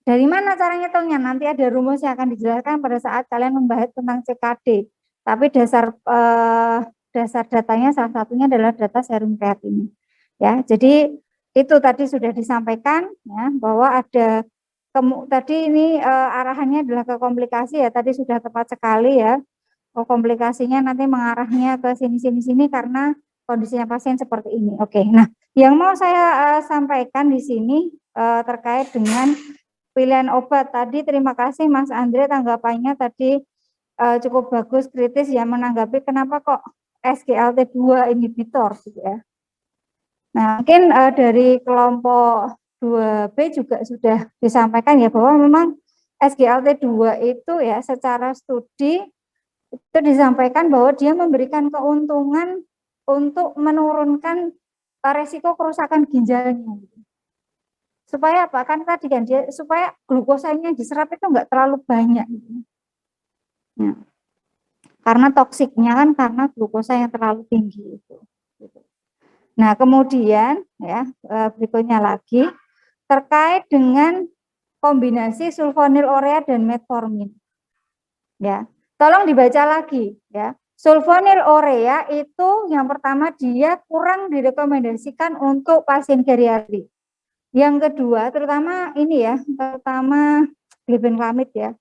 Dari mana cara ngitungnya? Nanti ada rumus yang akan dijelaskan pada saat kalian membahas tentang CKD. Tapi dasar datanya salah satunya adalah data serum kreatinin. Ya, jadi itu tadi sudah disampaikan ya bahwa ada tadi ini arahannya adalah ke komplikasi ya, tadi sudah tepat sekali ya. Oh, komplikasinya nanti mengarahnya ke sini karena kondisinya pasien seperti ini. Oke, nah yang mau saya sampaikan di sini terkait dengan pilihan obat tadi. Terima kasih Mas Andre tanggapannya tadi cukup bagus, kritis ya menanggapi kenapa kok SGLT2 inhibitor gitu ya. Nah, mungkin dari kelompok 2B juga sudah disampaikan ya bahwa memang SGLT2 itu ya secara studi itu disampaikan bahwa dia memberikan keuntungan untuk menurunkan resiko kerusakan ginjalnya. Supaya apa? Kan tadi kan dia supaya glukosanya diserap itu enggak terlalu banyak. Nah, karena toksiknya kan karena glukosa yang terlalu tinggi itu. Nah, kemudian ya berikutnya lagi terkait dengan kombinasi sulfonylurea dan metformin. Ya, tolong dibaca lagi ya. Sulfonylurea itu yang pertama dia kurang direkomendasikan untuk pasien geriatrik. Yang kedua, terutama ini ya, terutama glibenclamid ya.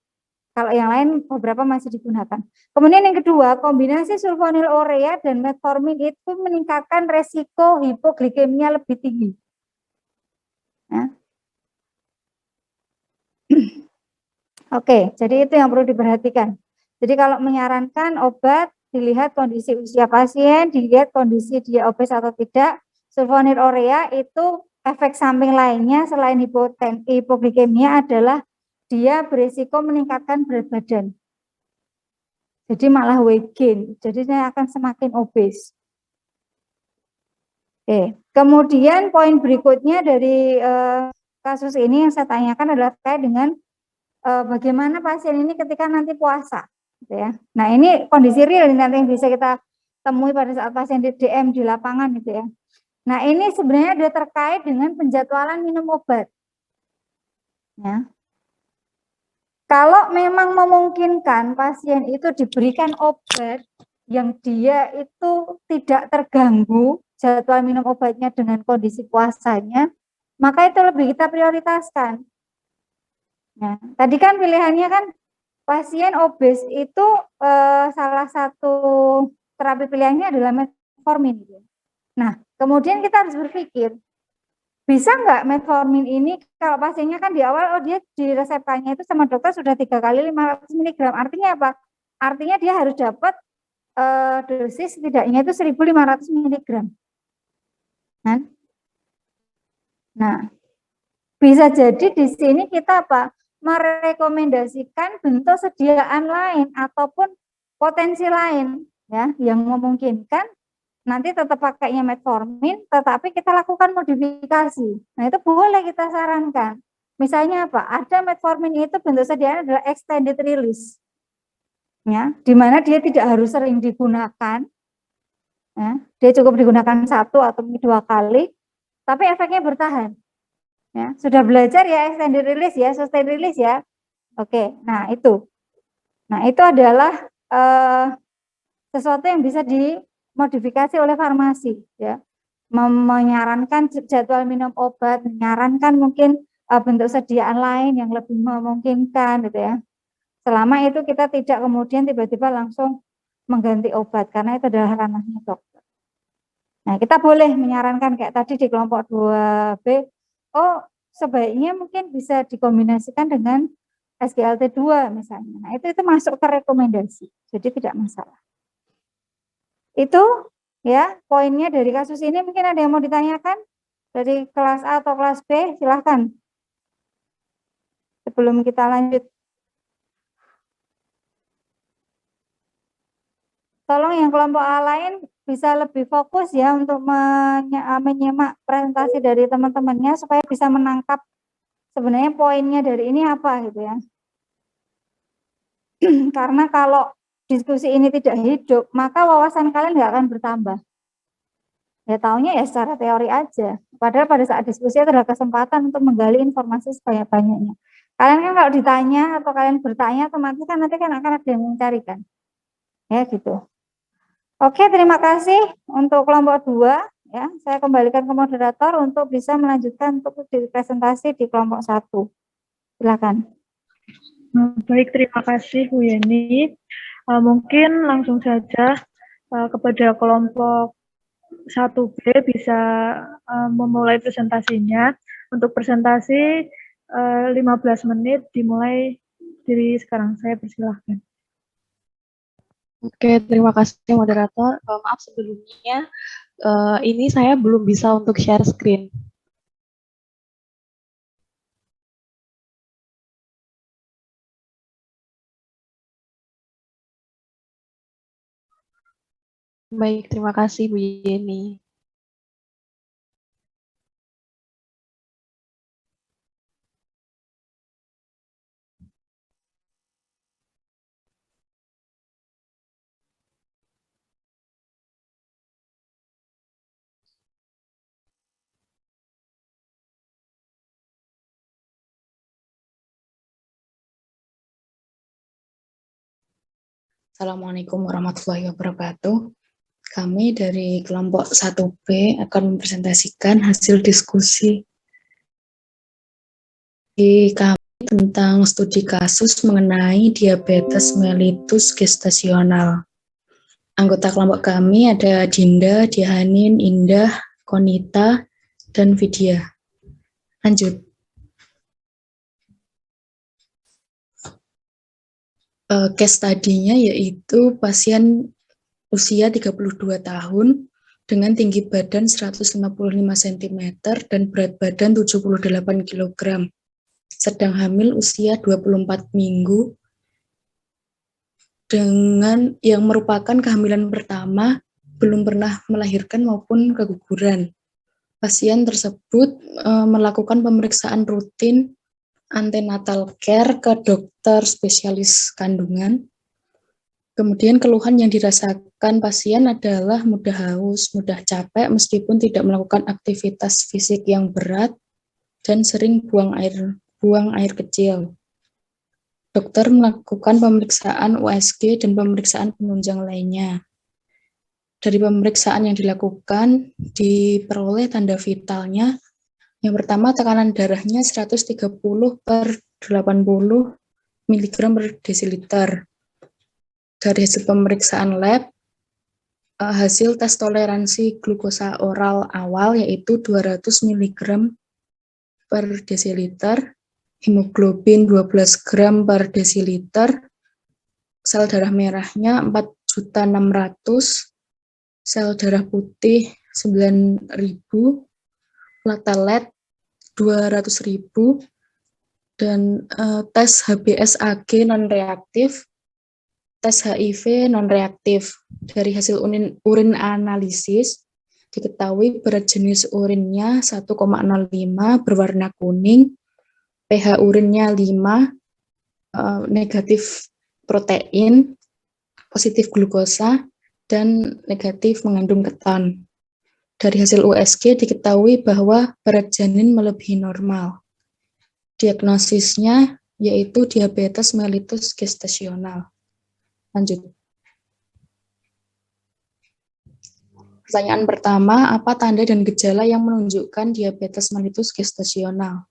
Kalau yang lain beberapa masih digunakan. Kemudian yang kedua, kombinasi sulfonylurea dan metformin itu meningkatkan resiko hipoglikemia lebih tinggi. Ya. Oke, jadi itu yang perlu diperhatikan. Jadi kalau menyarankan obat, dilihat kondisi usia pasien, dilihat kondisi dia obes atau tidak. Sulfonylurea itu efek samping lainnya selain hipoglikemia adalah dia berisiko meningkatkan berat badan. Jadi malah weight gain, jadi saya akan semakin obes. Oke, kemudian poin berikutnya dari kasus ini yang saya tanyakan adalah terkait dengan bagaimana pasien ini ketika nanti puasa. Gitu ya. Nah ini kondisi real nanti yang bisa kita temui pada saat pasien di DM di lapangan gitu ya. Nah ini sebenarnya ada terkait dengan penjadwalan minum obat. Ya. Kalau memang memungkinkan pasien itu diberikan obat yang dia itu tidak terganggu jadwal minum obatnya dengan kondisi puasanya, maka itu lebih kita prioritaskan. Nah, tadi kan pilihannya kan pasien obes itu salah satu terapi pilihannya adalah metformin. Nah, kemudian kita harus berpikir, bisa nggak metformin ini kalau pasiennya kan di awal dia diresepkannya itu sama dokter sudah 3 kali 500 mg. Artinya apa? Artinya dia harus dapat dosis setidaknya itu 1.500 mg. Nah, bisa jadi di sini kita apa? Merekomendasikan bentuk sediaan lain ataupun potensi lain ya yang memungkinkan nanti tetap pakainya metformin, tetapi kita lakukan modifikasi. Nah, itu boleh kita sarankan. Misalnya apa? Ada metformin itu bentuk sediaan adalah extended release. Ya, di mana dia tidak harus sering digunakan. Ya, dia cukup digunakan 1 atau 2 kali, tapi efeknya bertahan. Ya, sudah belajar ya extended release ya, sustained release ya. Oke, nah itu. Nah, itu adalah sesuatu yang bisa dimodifikasi oleh farmasi ya. Menyarankan jadwal minum obat, menyarankan mungkin bentuk sediaan lain yang lebih memungkinkan gitu ya. Selama itu kita tidak kemudian tiba-tiba langsung mengganti obat karena itu adalah ranahnya dokter. Nah, kita boleh menyarankan kayak tadi di kelompok 2B, oh sebaiknya mungkin bisa dikombinasikan dengan SGLT2 misalnya. Nah, itu masuk ke rekomendasi, jadi tidak masalah. Itu ya poinnya dari kasus ini. Mungkin ada yang mau ditanyakan dari kelas A atau kelas B, silahkan sebelum kita lanjut. Tolong yang kelompok A lain bisa lebih fokus ya untuk menyimak presentasi dari teman-temannya supaya bisa menangkap sebenarnya poinnya dari ini apa gitu ya. Karena kalau diskusi ini tidak hidup, maka wawasan kalian nggak akan bertambah. Ya taunya ya secara teori aja. Padahal pada saat diskusi itu adalah kesempatan untuk menggali informasi sebanyak-banyaknya. Kalian kan kalau ditanya atau kalian bertanya, otomatis kan nanti kan akan ada yang mencarikan. Ya gitu. Oke, terima kasih untuk kelompok 2. Ya, saya kembalikan ke moderator untuk bisa melanjutkan untuk presentasi di kelompok 1. Silakan. Baik, terima kasih Bu Yeni. Mungkin langsung saja kepada kelompok 1B bisa memulai presentasinya. Untuk presentasi 15 menit dimulai dari sekarang. Saya persilahkan. Oke, terima kasih moderator. Maaf sebelumnya, ini saya belum bisa untuk share screen. Baik, terima kasih Bu Yeni. Assalamualaikum warahmatullahi wabarakatuh. Kami dari kelompok 1B akan mempresentasikan hasil diskusi kami tentang studi kasus mengenai diabetes mellitus gestasional. Anggota kelompok kami ada Dinda, Diahanin, Indah, Konita, dan Vidya. Lanjut. Case study-nya yaitu pasien usia 32 tahun dengan tinggi badan 155 cm dan berat badan 78 kg. Sedang hamil usia 24 minggu dengan yang merupakan kehamilan pertama, belum pernah melahirkan maupun keguguran. Pasien tersebut melakukan pemeriksaan rutin antenatal care ke dokter spesialis kandungan. Kemudian keluhan yang dirasakan pasien adalah mudah haus, mudah capek meskipun tidak melakukan aktivitas fisik yang berat dan sering buang air kecil. Dokter melakukan pemeriksaan USG dan pemeriksaan penunjang lainnya. Dari pemeriksaan yang dilakukan diperoleh tanda vitalnya. Yang pertama, tekanan darahnya 130/80 mg per desiliter. Dari hasil pemeriksaan lab, hasil tes toleransi glukosa oral awal yaitu 200 mg per desiliter, hemoglobin 12 gram per desiliter, sel darah merahnya 4.600.000, sel darah putih 9.000, platelet 200.000, dan tes HBsAg non-reaktif, tes HIV non-reaktif. Dari hasil urin analisis, diketahui berat jenis urinnya 1,05, berwarna kuning, pH urinnya 5, negatif protein, positif glukosa, dan negatif mengandung keton. Dari hasil USG diketahui bahwa berat janin melebihi normal. Diagnosisnya yaitu diabetes mellitus gestasional. Lanjut. Pertanyaan pertama, apa tanda dan gejala yang menunjukkan diabetes mellitus gestasional?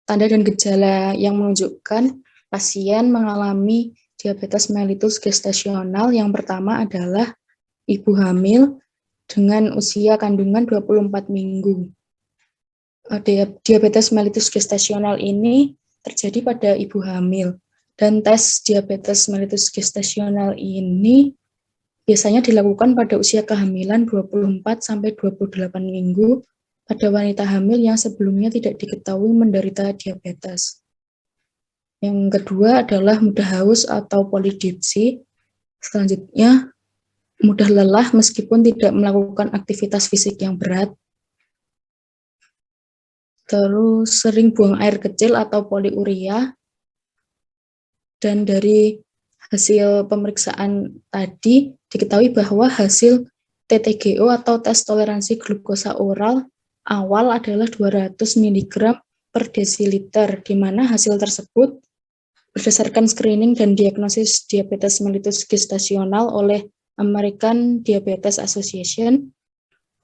Tanda dan gejala yang menunjukkan pasien mengalami diabetes mellitus gestasional yang pertama adalah ibu hamil dengan usia kandungan 24 minggu. Diabetes mellitus gestasional ini terjadi pada ibu hamil, dan tes diabetes mellitus gestasional ini biasanya dilakukan pada usia kehamilan 24-28 minggu pada wanita hamil yang sebelumnya tidak diketahui menderita diabetes. Yang kedua adalah mudah haus atau polidipsi. Selanjutnya, mudah lelah meskipun tidak melakukan aktivitas fisik yang berat. Terus sering buang air kecil atau poliuria. Dan dari hasil pemeriksaan tadi diketahui bahwa hasil TTGO atau tes toleransi glukosa oral awal adalah 200 mg per desiliter, di mana hasil tersebut berdasarkan screening dan diagnosis diabetes mellitus gestasional oleh American Diabetes Association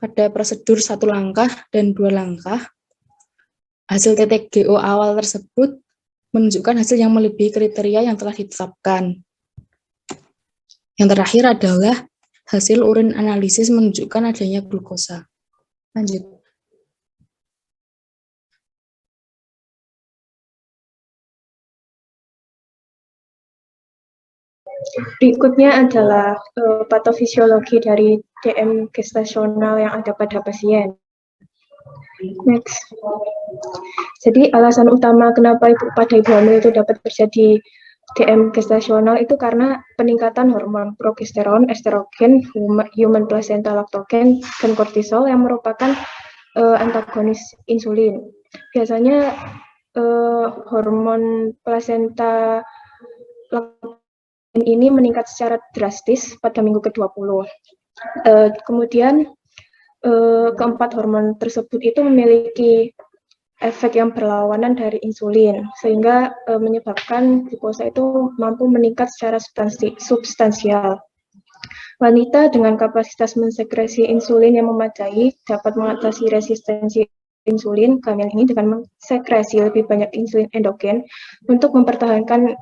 pada prosedur 1 langkah dan 2 langkah. Hasil TTGO awal tersebut menunjukkan hasil yang melebihi kriteria yang telah ditetapkan. Yang terakhir adalah hasil urin analisis menunjukkan adanya glukosa. Lanjut. Berikutnya adalah patofisiologi dari DM gestasional yang ada pada pasien. Next. Jadi alasan utama kenapa pada ibu hamil itu dapat terjadi DM gestasional itu karena peningkatan hormon progesteron, estrogen, human placenta lactogen, dan kortisol yang merupakan antagonis insulin. Biasanya hormon placenta lactogen ini meningkat secara drastis pada minggu ke-20. Kemudian keempat hormon tersebut itu memiliki efek yang berlawanan dari insulin, sehingga menyebabkan glukosa itu mampu meningkat secara substansial. Wanita dengan kapasitas mensekresi insulin yang memadai dapat mengatasi resistensi insulin hamil ini dengan mensekresi lebih banyak insulin endogen untuk mempertahankan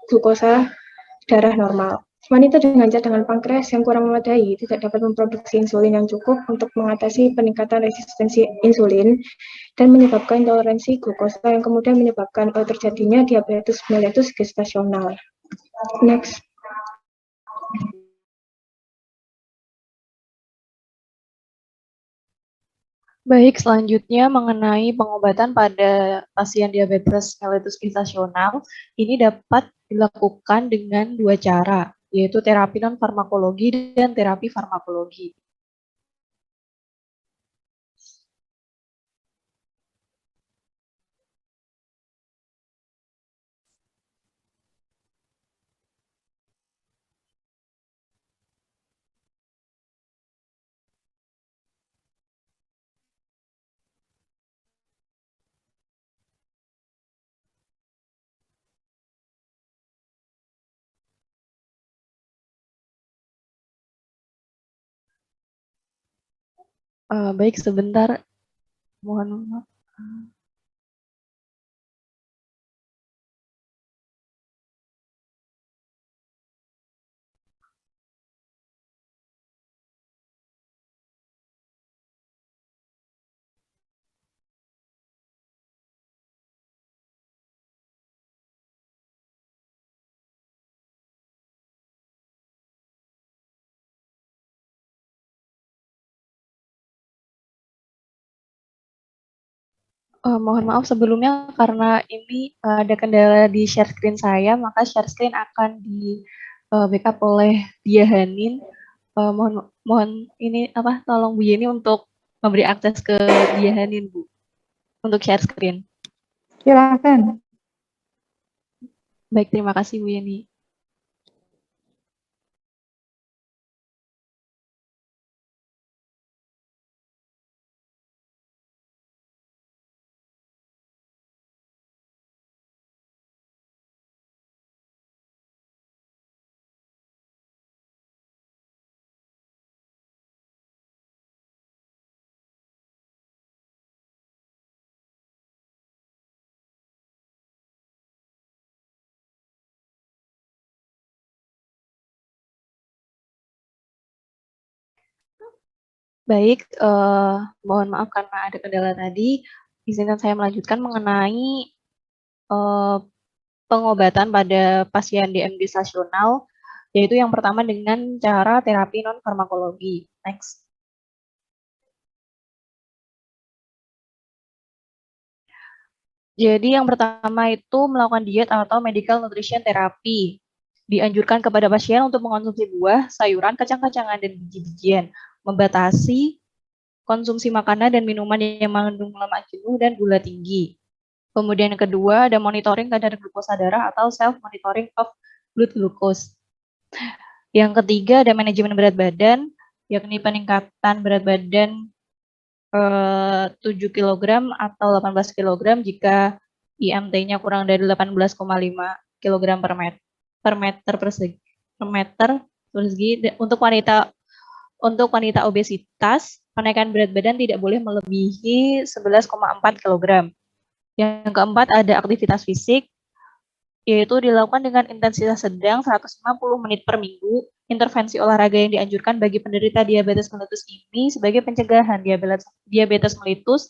glukosa darah normal. Wanita dengan cadangan pankreas yang kurang memadai tidak dapat memproduksi insulin yang cukup untuk mengatasi peningkatan resistensi insulin dan menyebabkan intoleransi glukosa yang kemudian menyebabkan terjadinya diabetes mellitus gestasional. Next. Baik, selanjutnya mengenai pengobatan pada pasien diabetes mellitus gestasional, ini dapat dilakukan dengan 2 cara, yaitu terapi non-farmakologi dan terapi farmakologi. Baik, sebentar. Mohon maaf. Mohon maaf sebelumnya karena ini ada kendala di share screen saya, maka share screen akan di backup oleh Dia Hanin. Mohon ini tolong Bu Yeni untuk memberi akses ke Dia Hanin, Bu, untuk share screen. Silakan. Baik, terima kasih Bu Yeni. Baik, mohon maaf karena ada kendala tadi. Izinkan saya melanjutkan mengenai pengobatan pada pasien DMD stasional, yaitu yang pertama dengan cara terapi non-farmakologi. Next. Jadi yang pertama itu melakukan diet atau medical nutrition therapy. Dianjurkan kepada pasien untuk mengonsumsi buah, sayuran, kacang-kacangan, dan biji-bijian. Membatasi konsumsi makanan dan minuman yang mengandung lemak jenuh dan gula tinggi. Kemudian yang kedua ada monitoring kadar glukosa darah atau self-monitoring of blood glucose. Yang ketiga ada manajemen berat badan, yakni peningkatan berat badan 7 kg atau 18 kg jika IMT-nya kurang dari 18,5 kg per meter persegi. Untuk wanita obesitas, kenaikan berat badan tidak boleh melebihi 11,4 kg. Yang keempat ada aktivitas fisik, yaitu dilakukan dengan intensitas sedang 150 menit per minggu. Intervensi olahraga yang dianjurkan bagi penderita diabetes mellitus ini sebagai pencegahan diabetes mellitus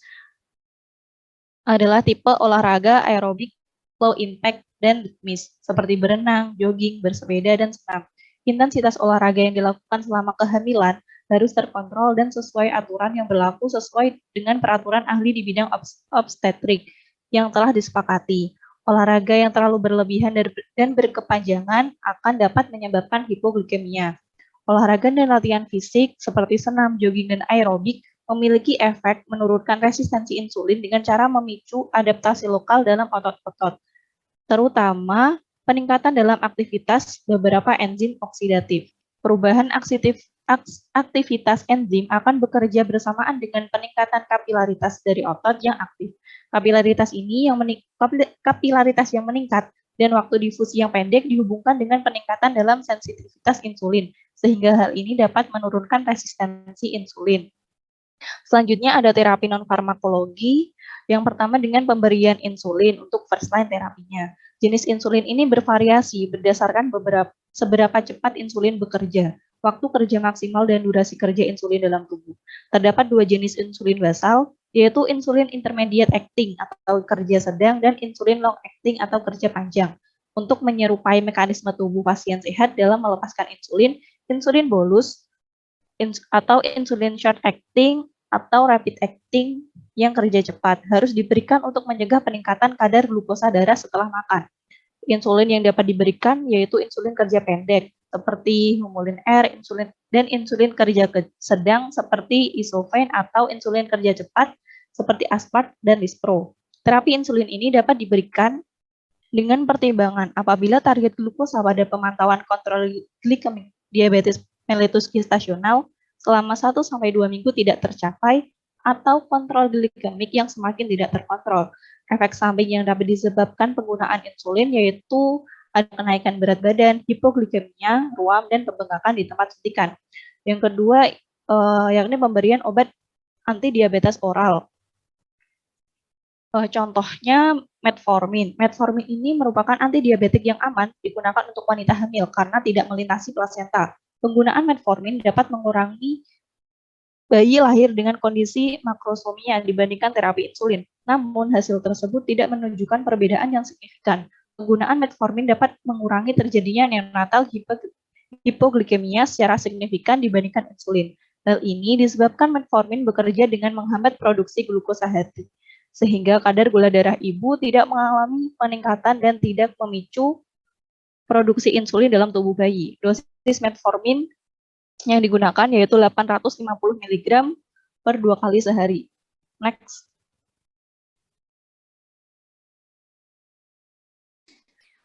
adalah tipe olahraga aerobik, low impact, dan rhythmis, seperti berenang, jogging, bersepeda, dan senam. Intensitas olahraga yang dilakukan selama kehamilan harus terkontrol dan sesuai aturan yang berlaku sesuai dengan peraturan ahli di bidang obstetrik yang telah disepakati. Olahraga yang terlalu berlebihan dan berkepanjangan akan dapat menyebabkan hipoglikemia. Olahraga dan latihan fisik seperti senam, jogging, dan aerobik memiliki efek menurunkan resistensi insulin dengan cara memicu adaptasi lokal dalam otot-otot, terutama peningkatan dalam aktivitas beberapa enzim oksidatif. Perubahan aktivitas enzim akan bekerja bersamaan dengan peningkatan kapilaritas dari otot yang aktif. Kapilaritas yang meningkat dan waktu difusi yang pendek dihubungkan dengan peningkatan dalam sensitivitas insulin, sehingga hal ini dapat menurunkan resistensi insulin. Selanjutnya ada terapi non-farmakologi. Yang pertama dengan pemberian insulin untuk first line terapinya. Jenis insulin ini bervariasi berdasarkan seberapa cepat insulin bekerja, waktu kerja maksimal dan durasi kerja insulin dalam tubuh. Terdapat dua jenis insulin basal, yaitu insulin intermediate acting atau kerja sedang dan insulin long acting atau kerja panjang. Untuk menyerupai mekanisme tubuh pasien sehat dalam melepaskan insulin, insulin bolus atau insulin short acting atau rapid acting yang kerja cepat harus diberikan untuk mencegah peningkatan kadar glukosa darah setelah makan. Insulin yang dapat diberikan yaitu insulin kerja pendek seperti Humulin R, insulin kerja sedang seperti Isofen atau insulin kerja cepat seperti Aspart dan Lispro. Terapi insulin ini dapat diberikan dengan pertimbangan apabila target glukosa pada pemantauan kontrol glikemik diabetes mellitus gestasional selama 1-2 minggu tidak tercapai atau kontrol glikemik yang semakin tidak terkontrol. Efek samping yang dapat disebabkan penggunaan insulin yaitu ada kenaikan berat badan, hipoglikemia, ruam, dan pembengkakan di tempat suntikan. Yang kedua, yakni pemberian obat antidiabetes oral. Contohnya metformin. Metformin ini merupakan antidiabetik yang aman digunakan untuk wanita hamil karena tidak melintasi plasenta. Penggunaan metformin dapat mengurangi bayi lahir dengan kondisi makrosomia dibandingkan terapi insulin. Namun, hasil tersebut tidak menunjukkan perbedaan yang signifikan. Penggunaan metformin dapat mengurangi terjadinya neonatal hipoglikemia secara signifikan dibandingkan insulin. Hal ini disebabkan metformin bekerja dengan menghambat produksi glukosa hati, sehingga kadar gula darah ibu tidak mengalami peningkatan dan tidak memicu produksi insulin dalam tubuh bayi. Dosis metformin yang digunakan yaitu 850 mg per 2 kali sehari. Next.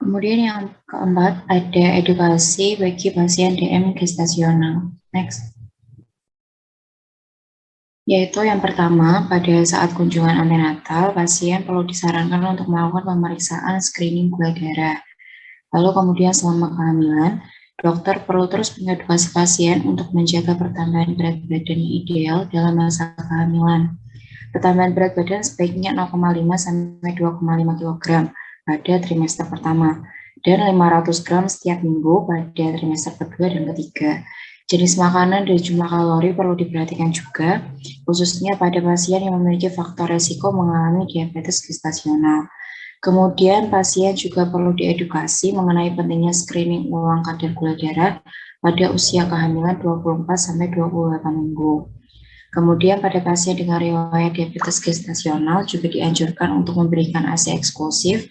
Kemudian yang keempat ada edukasi bagi pasien DM gestasional. Next. Yaitu yang pertama, pada saat kunjungan antenatal, pasien perlu disarankan untuk melakukan pemeriksaan screening gula darah. Lalu kemudian selama kehamilan, dokter perlu terus mengedukasi pasien untuk menjaga pertambahan berat badan yang ideal dalam masa kehamilan. Pertambahan berat badan sebaiknya 0,5 sampai 2,5 kg pada trimester pertama dan 500 gram setiap minggu pada trimester kedua dan ketiga. Jenis makanan dan jumlah kalori perlu diperhatikan juga, khususnya pada pasien yang memiliki faktor resiko mengalami diabetes gestasional. Kemudian pasien juga perlu diedukasi mengenai pentingnya screening ulang kadar gula darah pada usia kehamilan 24 sampai 28 minggu. Kemudian pada pasien dengan riwayat diabetes gestasional juga dianjurkan untuk memberikan ASI eksklusif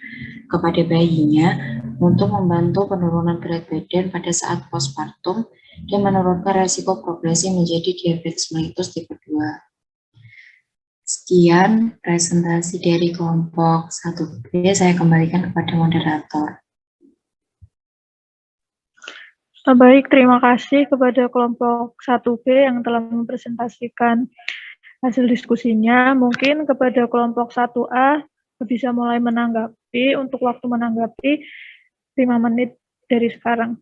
kepada bayinya untuk membantu penurunan berat badan pada saat postpartum dan menurunkan resiko progresi menjadi diabetes mellitus tipe 2. Sekian presentasi dari kelompok 1B, saya kembalikan kepada moderator. Baik, terima kasih kepada kelompok 1B yang telah mempresentasikan hasil diskusinya. Mungkin kepada kelompok 1A bisa mulai menanggapi, untuk waktu menanggapi 5 menit dari sekarang.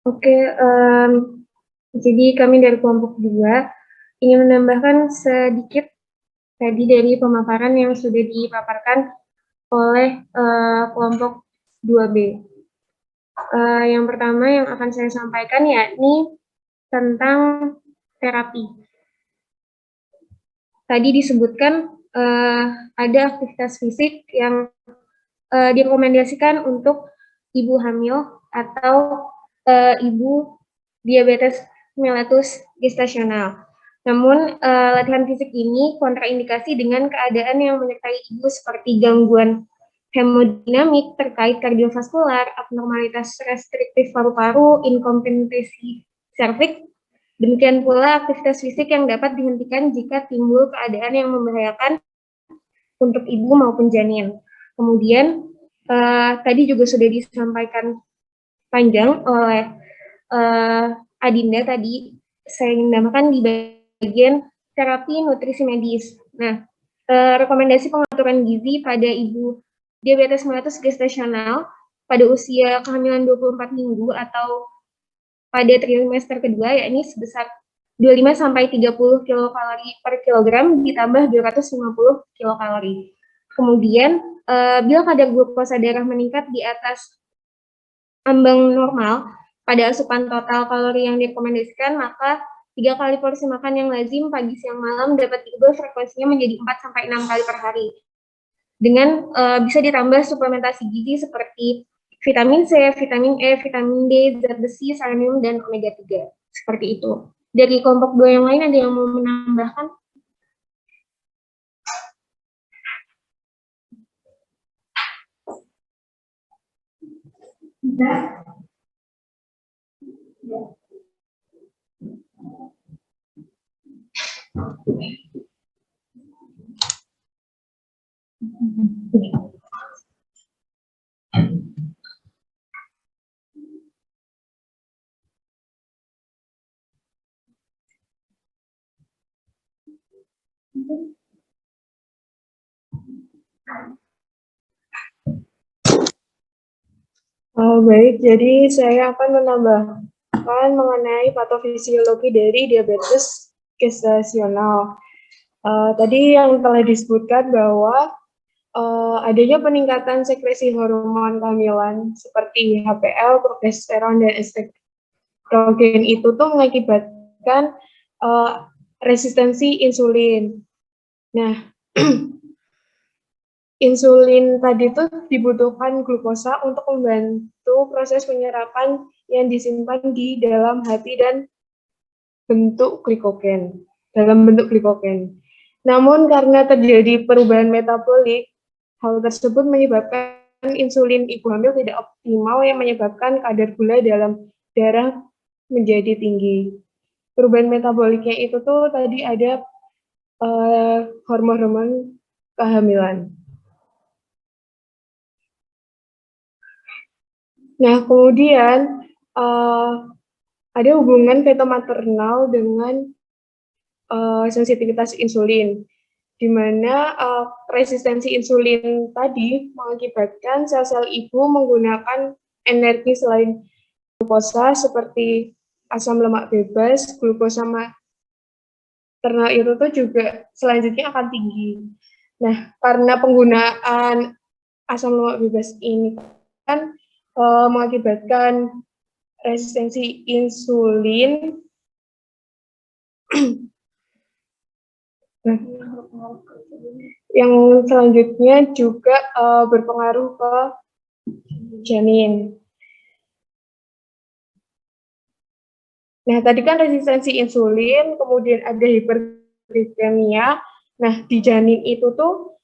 Oke, jadi kami dari kelompok 2 ingin menambahkan sedikit tadi dari pemaparan yang sudah dipaparkan oleh kelompok 2B. Yang pertama yang akan saya sampaikan yakni tentang terapi. Tadi disebutkan ada aktivitas fisik yang direkomendasikan untuk ibu hamil atau ibu diabetes mellitus gestasional. Namun, latihan fisik ini kontraindikasi dengan keadaan yang menyertai ibu seperti gangguan hemodinamik terkait kardiovaskular, abnormalitas restriktif paru-paru, inkompetensi serviks. Demikian pula aktivitas fisik yang dapat dihentikan jika timbul keadaan yang membahayakan untuk ibu maupun janin. Kemudian, tadi juga sudah disampaikan panjang oleh Adinda tadi, saya ingin menambahkan di bagian terapi nutrisi medis. Nah, rekomendasi pengaturan gizi pada ibu diabetes mellitus gestasional pada usia kehamilan 24 minggu atau pada trimester kedua, yakni sebesar 25 sampai 30 kilokalori per kilogram ditambah 250 kilokalori. Kemudian, bila kadar glukosa darah meningkat di atas ambang normal pada asupan total kalori yang direkomendasikan, maka 3 kali porsi makan yang lazim pagi, siang, malam dapat diubah frekuensinya menjadi 4 sampai 6 kali per hari. Dengan bisa ditambah suplementasi gizi seperti vitamin C, vitamin E, vitamin D, zat besi, selenium, dan omega 3. Seperti itu. Dari kelompok 2 yang lain ada yang mau menambahkan? Baik, jadi saya akan menambahkan mengenai patofisiologi dari diabetes gestasional. Tadi yang telah disebutkan bahwa adanya peningkatan sekresi hormon kehamilan seperti HPL, progesteron, dan estrogen itu tuh mengakibatkan resistensi insulin. Nah, insulin tadi itu dibutuhkan glukosa untuk membantu proses penyerapan yang disimpan di dalam hati dan dalam bentuk glikogen. Namun karena terjadi perubahan metabolik, hal tersebut menyebabkan insulin ibu hamil tidak optimal yang menyebabkan kadar gula dalam darah menjadi tinggi. Perubahan metaboliknya itu tuh tadi ada hormon-hormon kehamilan. Nah, kemudian ada hubungan fetomaternal dengan sensitivitas insulin, di mana resistensi insulin tadi mengakibatkan sel-sel ibu menggunakan energi selain glukosa seperti asam lemak bebas, glukosa maternal itu tuh juga selanjutnya akan tinggi. Nah, karena penggunaan asam lemak bebas ini kan mengakibatkan resistensi insulin. Yang selanjutnya juga berpengaruh ke janin. Nah, tadi kan resistensi insulin, kemudian ada hiperglikemia. Nah, di janin itu tuh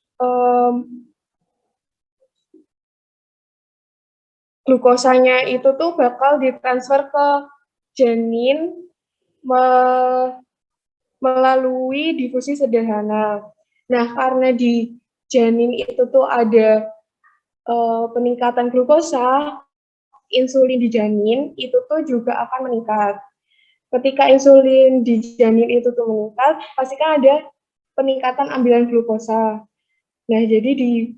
glukosanya itu tuh bakal ditransfer ke janin melalui difusi sederhana. Nah, karena di janin itu tuh ada peningkatan glukosa, insulin di janin itu tuh juga akan meningkat. Ketika insulin di janin itu tuh meningkat, pasti kan ada peningkatan ambilan glukosa. Nah, jadi di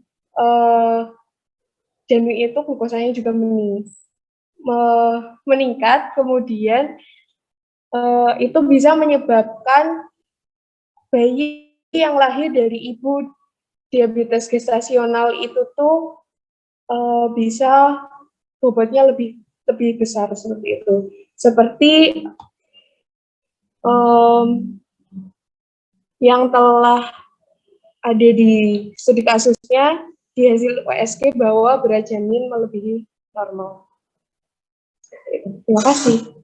janin itu glukosanya juga meningkat. meningkat, kemudian itu bisa menyebabkan bayi yang lahir dari ibu diabetes gestasional itu tuh bisa bobotnya lebih besar seperti itu. Seperti yang telah ada di studi kasusnya di hasil USG bahwa berat janin melebihi normal. Terima kasih.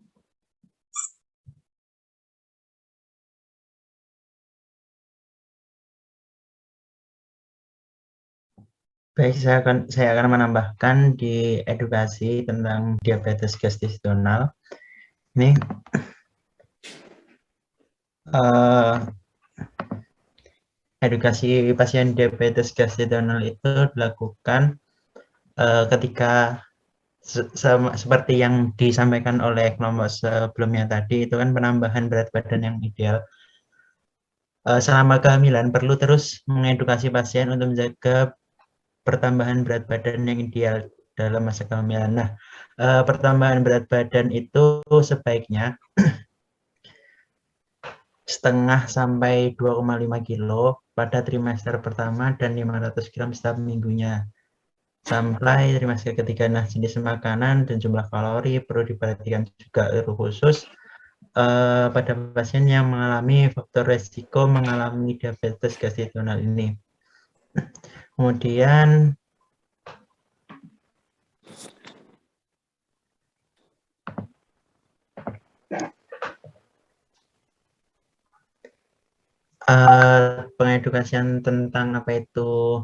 Baik, saya akan menambahkan di edukasi tentang diabetes gestasional. Ini edukasi pasien diabetes gestasional itu dilakukan ketika seperti yang disampaikan oleh kelompok sebelumnya tadi, itu kan penambahan berat badan yang ideal. Selama kehamilan perlu terus mengedukasi pasien untuk menjaga pertambahan berat badan yang ideal dalam masa kehamilan. Nah, pertambahan berat badan itu sebaiknya setengah sampai 2,5 kilo pada trimester pertama dan 500 gram setiap minggunya. Sampai trimester ketiga. Nah, jenis makanan dan jumlah kalori perlu diperhatikan juga khusus pada pasien yang mengalami faktor resiko mengalami diabetes gestasional ini. Kemudian pengedukasian tentang apa itu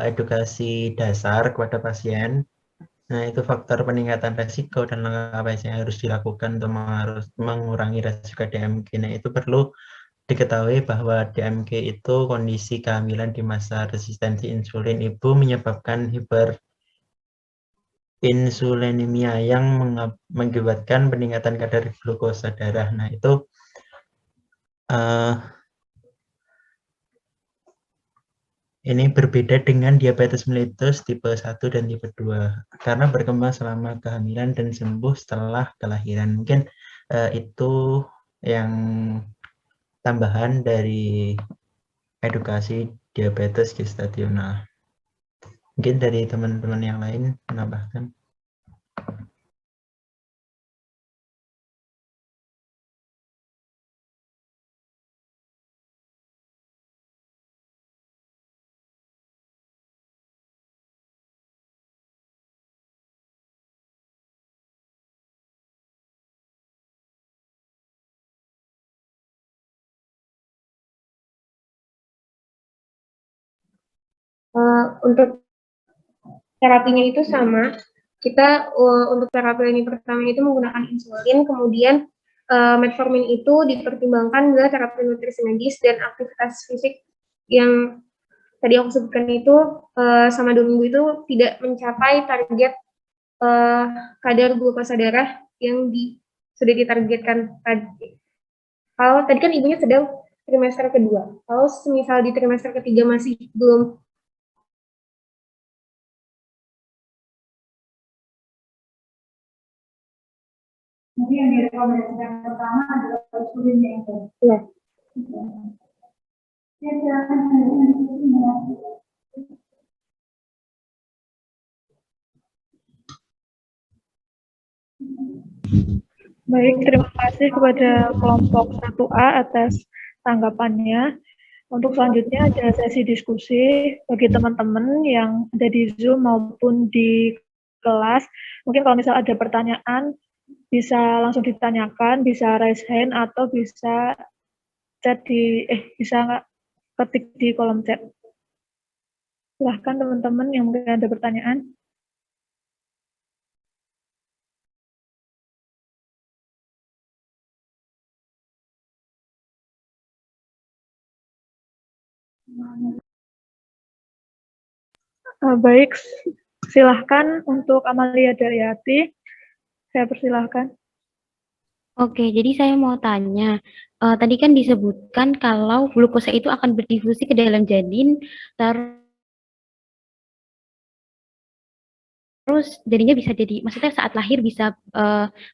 edukasi dasar kepada pasien. Nah, itu faktor peningkatan resiko dan langkah apa yang harus dilakukan untuk mengurangi resiko DMG. Nah, itu perlu diketahui bahwa DMG itu kondisi kehamilan di masa resistensi insulin ibu menyebabkan hiperinsulinemia yang mengakibatkan peningkatan kadar glukosa darah. Nah, itu ini berbeda dengan diabetes mellitus tipe 1 dan tipe 2 karena berkembang selama kehamilan dan sembuh setelah kelahiran. Mungkin itu yang tambahan dari edukasi diabetes gestasional. Mungkin dari teman-teman yang lain menambahkan. Untuk terapinya itu sama. Kita untuk terapi lini pertama itu menggunakan insulin, kemudian metformin itu dipertimbangkan juga terapi nutrisi medis dan aktivitas fisik yang tadi aku sebutkan itu sama 2 minggu itu tidak mencapai target kadar glukosa darah yang sudah ditargetkan tadi. Kalau tadi kan ibunya sedang trimester kedua, kalau misal di trimester ketiga masih belum Jadi yang direkomendasikan pertama adalah insulin yang ya. Ya, silakan. Baik, terima kasih kepada kelompok 1A atas tanggapannya. Untuk selanjutnya ada sesi diskusi bagi teman-teman yang ada di Zoom maupun di kelas. Mungkin kalau misal ada pertanyaan, bisa langsung ditanyakan, bisa raise hand atau bisa chat bisa ketik di kolom chat. Silahkan teman-teman yang mungkin ada pertanyaan. Baik, silahkan untuk Amalia Daryati. Saya persilahkan. Oke, jadi saya mau tanya, tadi kan disebutkan kalau glukosa itu akan berdifusi ke dalam janin, terus terus jadinya bisa jadi, maksudnya saat lahir bisa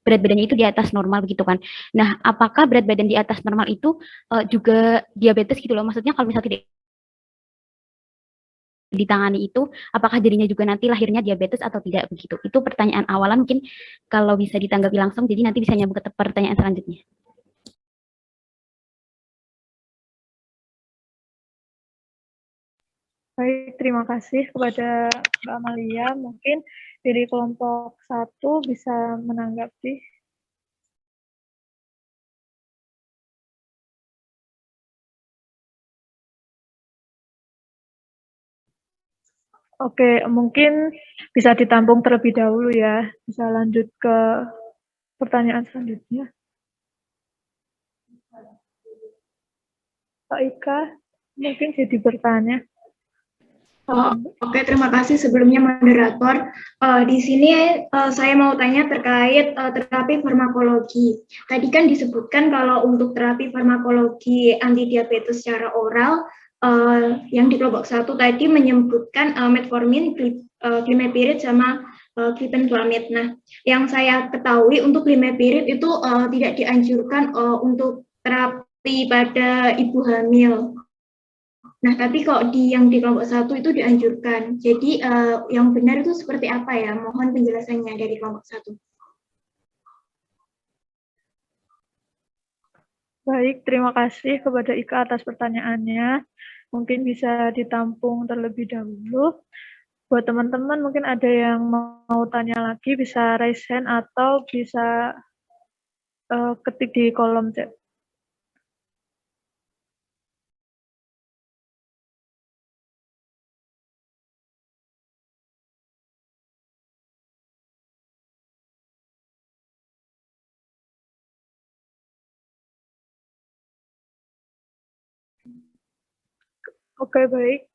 berat badannya itu di atas normal begitu kan. Nah, apakah berat badan di atas normal itu juga diabetes gitu loh? Maksudnya kalau misalnya tidak ditangani itu, apakah jadinya juga nanti lahirnya diabetes atau tidak begitu? Itu pertanyaan awalnya, mungkin kalau bisa ditanggapi langsung, jadi nanti bisa nyambung ke pertanyaan selanjutnya. Baik, terima kasih kepada Mbak Amalia. Mungkin dari kelompok 1 bisa menanggapi. Oke, mungkin bisa ditampung terlebih dahulu ya. Bisa lanjut ke pertanyaan selanjutnya. Pak Ika, mungkin jadi bertanya. Oke, terima kasih sebelumnya moderator. Di sini saya mau tanya terkait terapi farmakologi. Tadi kan disebutkan kalau untuk terapi farmakologi anti diabetes secara oral, yang di kelompok 1 tadi menyebutkan metformin, glimepirid, sama glibenclamid. Nah, yang saya ketahui untuk glimepirid itu tidak dianjurkan untuk terapi pada ibu hamil. Nah, tapi kok yang di kelompok 1 itu dianjurkan. Jadi yang benar itu seperti apa ya? Mohon penjelasannya dari kelompok 1. Baik, terima kasih kepada Ika atas pertanyaannya. Mungkin bisa ditampung terlebih dahulu. Buat teman-teman mungkin ada yang mau tanya lagi, bisa raise hand atau bisa ketik di kolom chat. Oke, baik.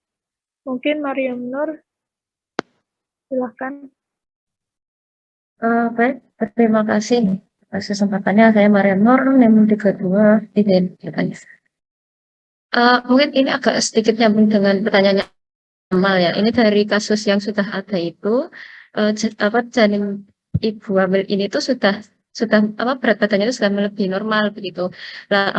Mungkin Mariam Nur, silahkan. Baik, terima kasih atas kesempatannya. Saya Mariam Nur, NIM 32 IDN. Mungkin ini agak sedikit nyambung dengan pertanyaannya Amal ya. Ini dari kasus yang sudah ada itu, janin ibu hamil ini tuh sudah berat badannya itu sudah melebihi normal begitu. Nah,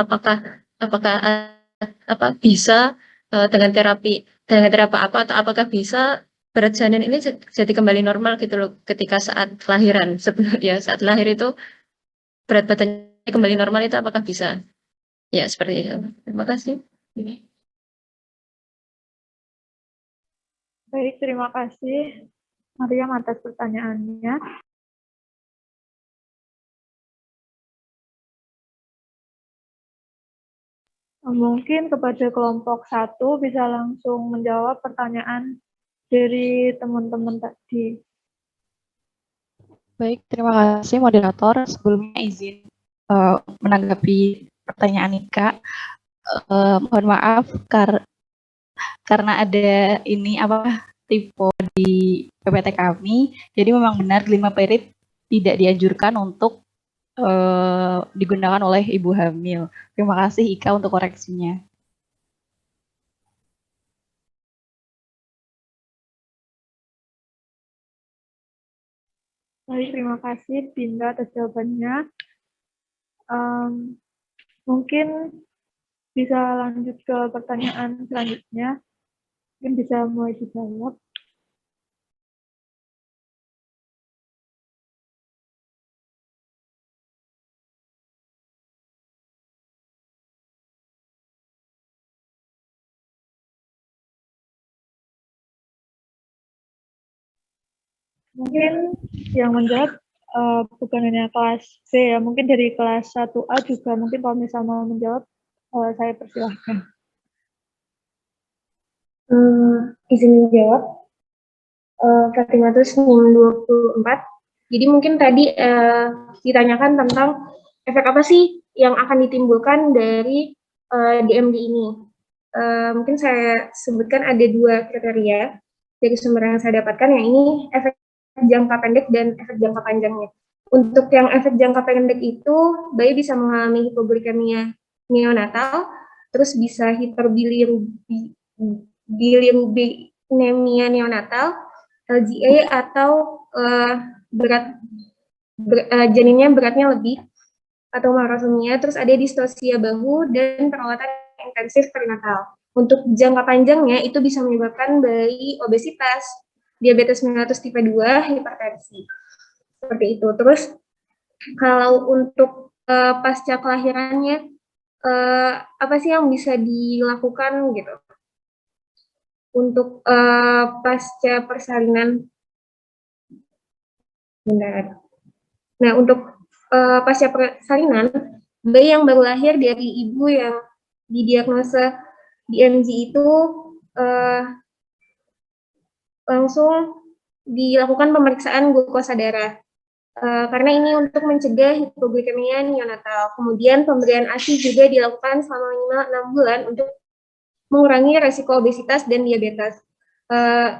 apakah bisa dengan terapi apa, atau apakah bisa berat janin ini jadi kembali normal gitu loh ketika saat kelahiran, sebelum ya saat lahir itu berat badannya kembali normal, itu apakah bisa? Ya, seperti itu. Terima kasih. Baik, terima kasih Mariam atas pertanyaannya. Mungkin kepada kelompok 1 bisa langsung menjawab pertanyaan dari teman-teman tadi. Baik, terima kasih moderator. Sebelumnya izin menanggapi pertanyaan Ika. Mohon maaf karena ada ini typo di PPT kami. Jadi memang benar glimepirid tidak dianjurkan untuk digunakan oleh ibu hamil. Terima kasih Ika untuk koreksinya. Baik, terima kasih Dinda atas jawabannya. Mungkin bisa lanjut ke pertanyaan selanjutnya. Mungkin bisa mulai dijawab. Mungkin yang menjawab bukan hanya kelas C ya, mungkin dari kelas 1A juga mungkin kalau misalnya mau menjawab, saya persilahkan. Izin menjawab, Fatimahus NIM 24. Jadi mungkin tadi ditanyakan tentang efek apa sih yang akan ditimbulkan dari DMD ini. Mungkin saya sebutkan ada 2 kriteria dari sumber yang saya dapatkan, yang ini efek jangka pendek dan efek jangka panjangnya. Untuk yang efek jangka pendek itu, bayi bisa mengalami hipoglikemia neonatal, terus bisa hiperbilirubinemia neonatal, LGA, atau janinnya beratnya lebih atau makrosomia, terus ada distosia bahu dan perawatan intensif perinatal. Untuk jangka panjangnya itu bisa menyebabkan bayi obesitas, diabetes mellitus tipe 2, hipertensi. Seperti itu. Terus kalau untuk pasca kelahirannya, apa sih yang bisa dilakukan gitu untuk pasca persalinan? Benar. Nah, untuk pasca persalinan, bayi yang baru lahir dari ibu yang didiagnosa DMG itu langsung dilakukan pemeriksaan glukosa darah. Karena ini untuk mencegah hipoglikemia neonatal. Kemudian pemberian ASI juga dilakukan selama minimal 6 bulan untuk mengurangi resiko obesitas dan diabetes.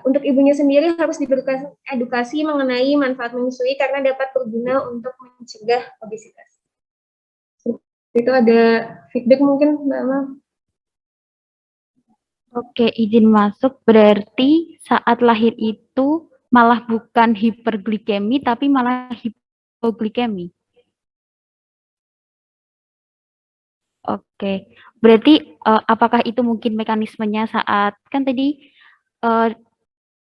Untuk ibunya sendiri harus diberikan edukasi mengenai manfaat menyusui karena dapat berguna untuk mencegah obesitas. Itu ada feedback mungkin, Mbak Amal? Oke, izin masuk. Berarti saat lahir itu malah bukan hiperglikemi, tapi malah hipoglikemi. Oke, berarti apakah itu mungkin mekanismenya saat, kan tadi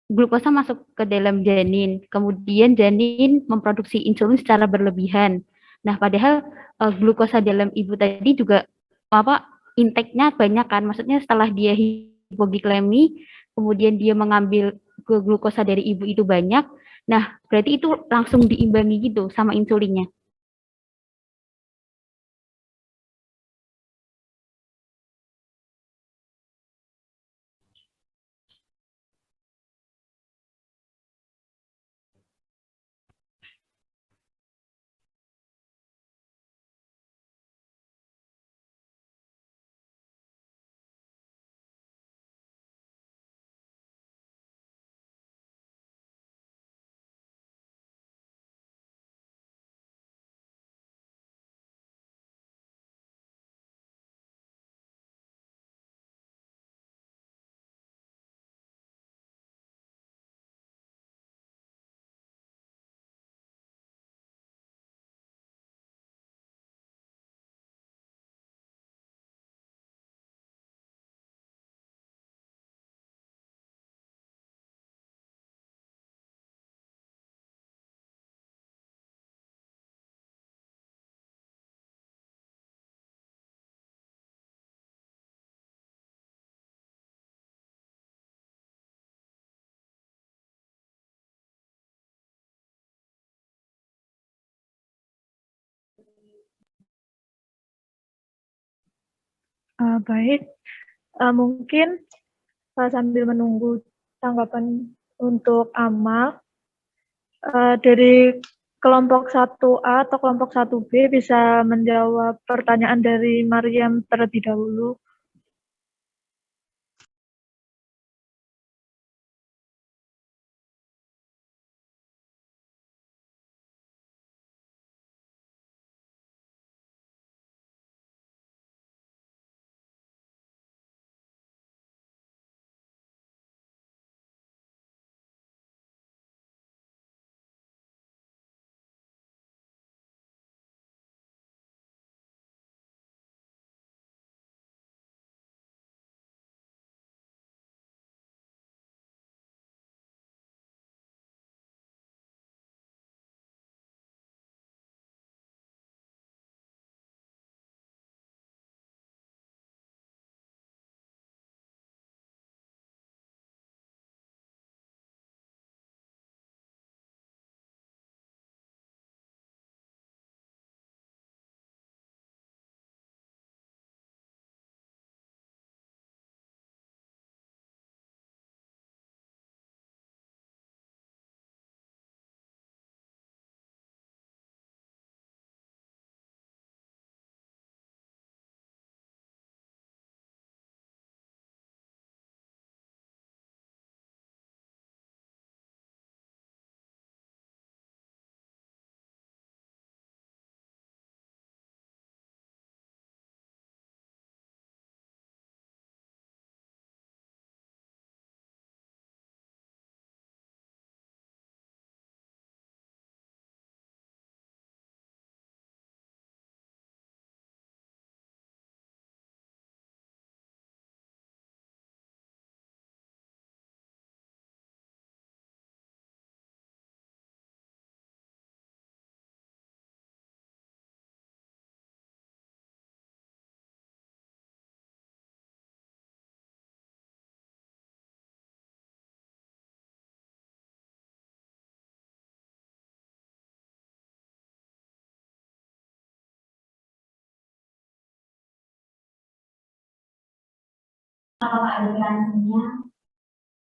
glukosa masuk ke dalam janin, kemudian janin memproduksi insulin secara berlebihan. Nah, padahal glukosa dalam ibu tadi juga intake-nya banyak kan, maksudnya setelah dia hipoglikemi, kemudian dia mengambil glukosa dari ibu itu banyak, nah berarti itu langsung diimbangi gitu sama insulinnya. Baik, mungkin sambil menunggu tanggapan untuk Amal, dari kelompok 1A atau kelompok 1B bisa menjawab pertanyaan dari Mariam terlebih dahulu.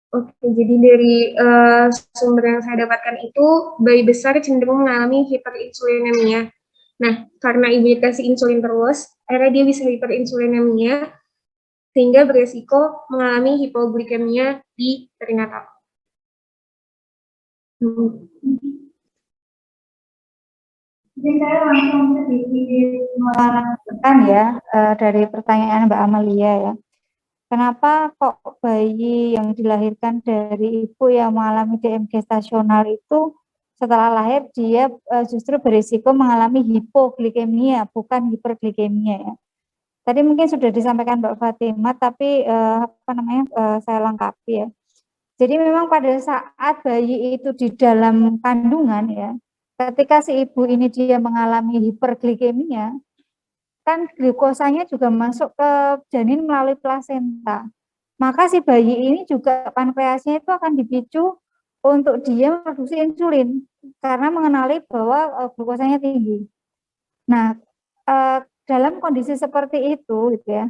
Oke, jadi dari sumber yang saya dapatkan itu, bayi besar cenderung mengalami hiperinsulinemia. Nah, karena ibu dikasih insulin terus, akhirnya dia bisa hiperinsulinemia, sehingga beresiko mengalami hipoglikemia di perinatal. Jadi saya langsung melanjutkan ya dari pertanyaan Mbak Amalia ya. Kenapa kok bayi yang dilahirkan dari ibu yang mengalami DM gestasional itu setelah lahir dia justru berisiko mengalami hipoglikemia bukan hiperglikemia ya. Tadi mungkin sudah disampaikan Mbak Fatimah tapi saya lengkapi ya. Jadi memang pada saat bayi itu di dalam kandungan ya, ketika si ibu ini dia mengalami hiperglikemia, kan glukosanya juga masuk ke janin melalui plasenta. Maka si bayi ini juga pankreasnya itu akan dipicu untuk dia memproduksi insulin karena mengenali bahwa glukosanya tinggi. Nah, dalam kondisi seperti itu gitu ya,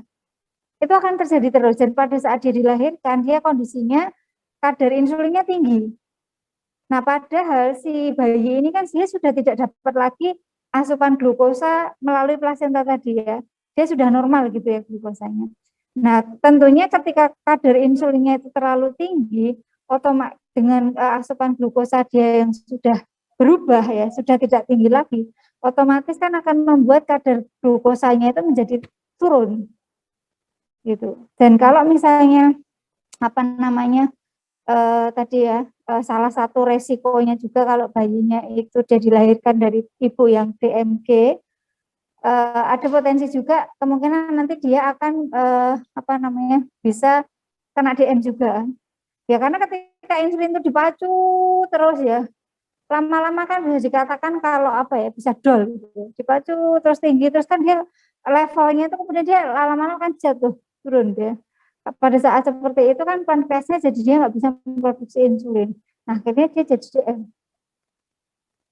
itu akan terjadi terus dan pada saat dia dilahirkan dia kondisinya kadar insulinnya tinggi. Nah, padahal si bayi ini kan dia sudah tidak dapat lagi asupan glukosa melalui plasenta tadi ya. Dia sudah normal gitu ya glukosanya. Nah, tentunya ketika kadar insulinnya itu terlalu tinggi, otomatis dengan asupan glukosa dia yang sudah berubah ya, sudah tidak tinggi lagi, otomatis kan akan membuat kadar glukosanya itu menjadi turun. Gitu. Dan kalau misalnya tadi ya salah satu resikonya juga kalau bayinya itu dia dilahirkan dari ibu yang DMG, ada potensi juga kemungkinan nanti dia akan bisa kena DM juga ya, karena ketika insulin itu dipacu terus ya lama-lama kan bisa dikatakan kalau bisa dol gitu, dipacu terus tinggi terus kan dia levelnya itu kemudian dia lama-lama kan jatuh turun dia. Pada saat seperti itu kan pankreasnya jadi dia nggak bisa memproduksi insulin. Nah, akhirnya dia jadi DM.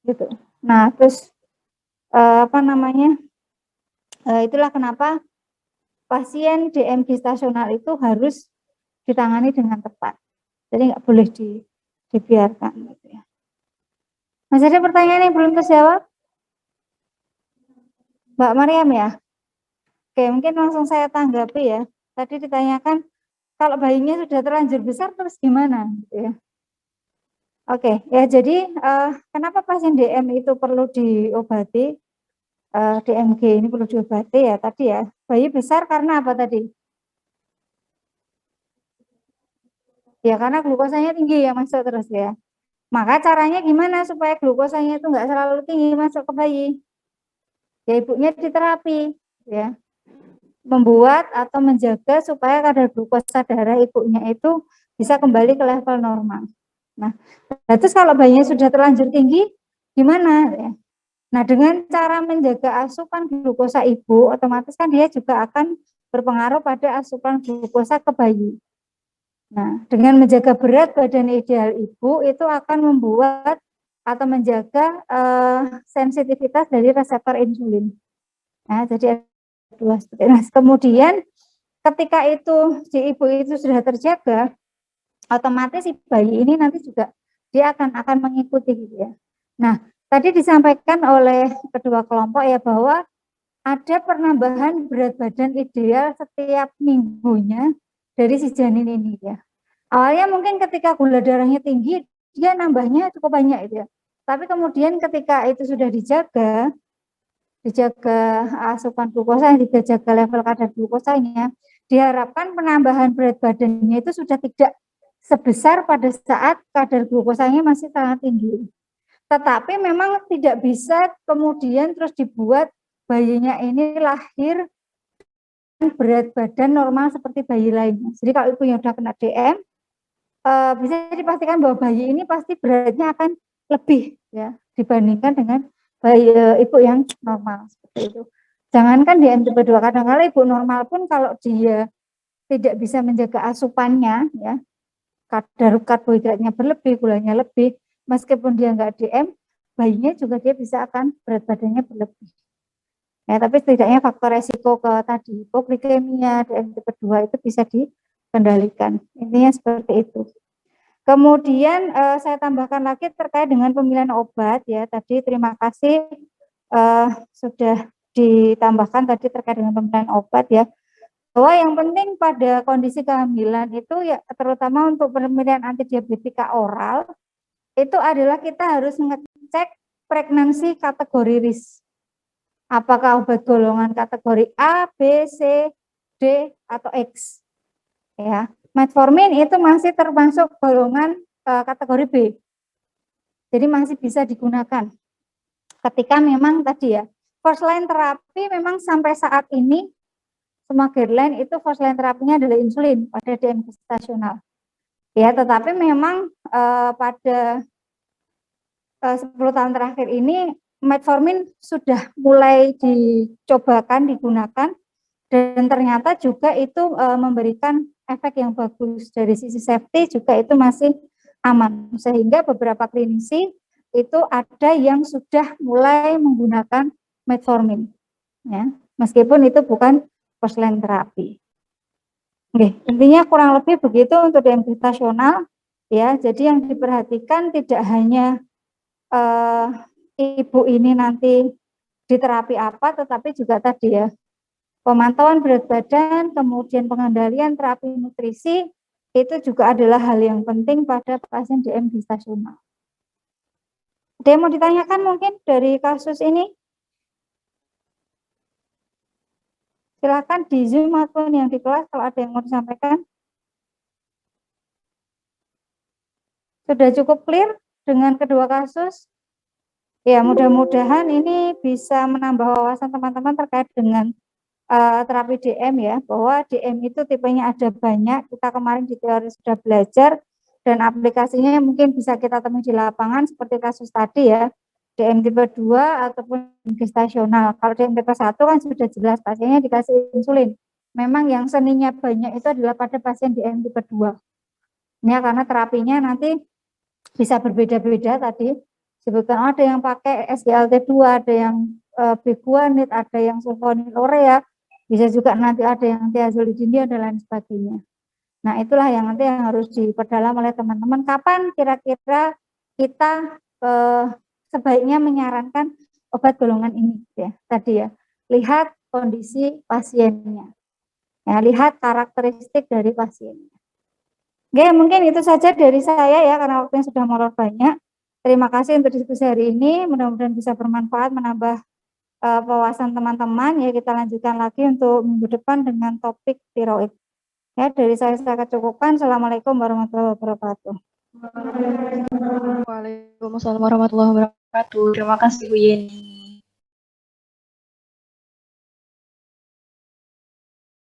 Gitu. Nah, terus itulah kenapa pasien DM gestasional itu harus ditangani dengan tepat. Jadi nggak boleh dibiarkan. Gitu ya. Masih ada pertanyaan yang belum terjawab? Mbak Mariam ya? Oke, mungkin langsung saya tanggapi ya. Tadi ditanyakan, kalau bayinya sudah terlanjur besar terus gimana? Gitu ya. Oke, ya jadi kenapa pasien DM itu perlu diobati? DMG ini perlu diobati ya tadi ya. Bayi besar karena apa tadi? Ya karena glukosanya tinggi ya masuk terus ya. Maka caranya gimana supaya glukosanya itu nggak selalu tinggi masuk ke bayi? Ya ibunya diterapi ya. Membuat atau menjaga supaya kadar glukosa darah ibunya itu bisa kembali ke level normal. Nah, terus kalau bayinya sudah terlanjur tinggi, gimana? Nah, dengan cara menjaga asupan glukosa ibu, otomatis kan dia juga akan berpengaruh pada asupan glukosa ke bayi. Nah, dengan menjaga berat badan ideal ibu, itu akan membuat atau menjaga sensitivitas dari reseptor insulin. Nah, jadi dua seperti itu. Nah, kemudian ketika itu si ibu itu sudah terjaga, otomatis si bayi ini nanti juga dia akan mengikuti gitu ya. Nah, tadi disampaikan oleh kedua kelompok ya bahwa ada penambahan berat badan ideal setiap minggunya dari si janin ini ya. Awalnya mungkin ketika gula darahnya tinggi dia nambahnya cukup banyak itu ya. Tapi kemudian ketika itu sudah dijaga asupan glukosa, dijaga level kadar glukosanya, diharapkan penambahan berat badannya itu sudah tidak sebesar pada saat kadar glukosanya masih sangat tinggi. Tetapi memang tidak bisa kemudian terus dibuat bayinya ini lahir berat badan normal seperti bayi lainnya. Jadi kalau ibunya sudah kena DM, bisa dipastikan bahwa bayi ini pasti beratnya akan lebih ya dibandingkan dengan bayi ibu yang normal seperti itu. Jangankan DM tipe 2, kadang-kadang ibu normal pun kalau dia tidak bisa menjaga asupannya ya, kadar karbohidratnya berlebih, gulanya lebih, meskipun dia nggak DM, bayinya juga dia bisa akan berat badannya berlebih. Ya, tapi setidaknya faktor resiko ke tadi hipoglikemia, DM tipe 2 itu bisa kendalikan. Intinya seperti itu. Kemudian saya tambahkan lagi terkait dengan pemilihan obat ya. Tadi terima kasih sudah ditambahkan tadi terkait dengan pemilihan obat ya. Bahwa yang penting pada kondisi kehamilan itu ya terutama untuk pemilihan antidiabetika oral itu adalah kita harus ngecek pregnancy kategori risk. Apakah obat golongan kategori A, B, C, D atau X. Ya. Metformin itu masih termasuk golongan kategori B. Jadi masih bisa digunakan. Ketika memang tadi ya, first line terapi memang sampai saat ini semua guideline itu first line terapinya adalah insulin pada DM gestasional. Ya, tetapi memang pada 10 tahun terakhir ini metformin sudah mulai dicobakan digunakan dan ternyata juga itu memberikan efek yang bagus dari sisi safety juga itu masih aman sehingga beberapa klinisi itu ada yang sudah mulai menggunakan metformin ya meskipun itu bukan first line terapi. Oke, intinya kurang lebih begitu untuk DM gestasional ya. Jadi yang diperhatikan tidak hanya ibu ini nanti diterapi apa tetapi juga tadi ya pemantauan berat badan, kemudian pengendalian terapi nutrisi, itu juga adalah hal yang penting pada pasien DM gestasional. Ada yang mau ditanyakan mungkin dari kasus ini? Silakan di Zoom maupun yang di kelas kalau ada yang mau disampaikan. Sudah cukup clear dengan kedua kasus? Ya, mudah-mudahan ini bisa menambah wawasan teman-teman terkait dengan terapi DM ya, bahwa DM itu tipenya ada banyak, kita kemarin di teori sudah belajar, dan aplikasinya mungkin bisa kita temui di lapangan seperti kasus tadi ya, DM tipe 2 ataupun gestasional. Kalau DM tipe 1 kan sudah jelas pasiennya dikasih insulin. Memang yang seninya banyak itu adalah pada pasien DM tipe 2. Ya, karena terapinya nanti bisa berbeda-beda tadi, sebutkan ada yang pakai SGLT2, ada yang biguanid, ada yang sulfonylurea, bisa juga nanti ada yang thiazolidindia dan lain sebagainya. Nah, itulah yang nanti yang harus diperdalam oleh teman-teman. Kapan kira-kira kita sebaiknya menyarankan obat golongan ini ya. Tadi ya, lihat kondisi pasiennya. Ya, lihat karakteristik dari pasiennya. Oke, mungkin itu saja dari saya ya karena waktunya sudah molor banyak. Terima kasih untuk diskusi hari ini. Mudah-mudahan bisa bermanfaat menambah wawasan teman-teman ya. Kita lanjutkan lagi untuk minggu depan dengan topik tiroid ya. Dari saya cukupkan. Assalamualaikum warahmatullahi wabarakatuh. Waalaikumsalam warahmatullahi wabarakatuh. Terima kasih Bu Yeni.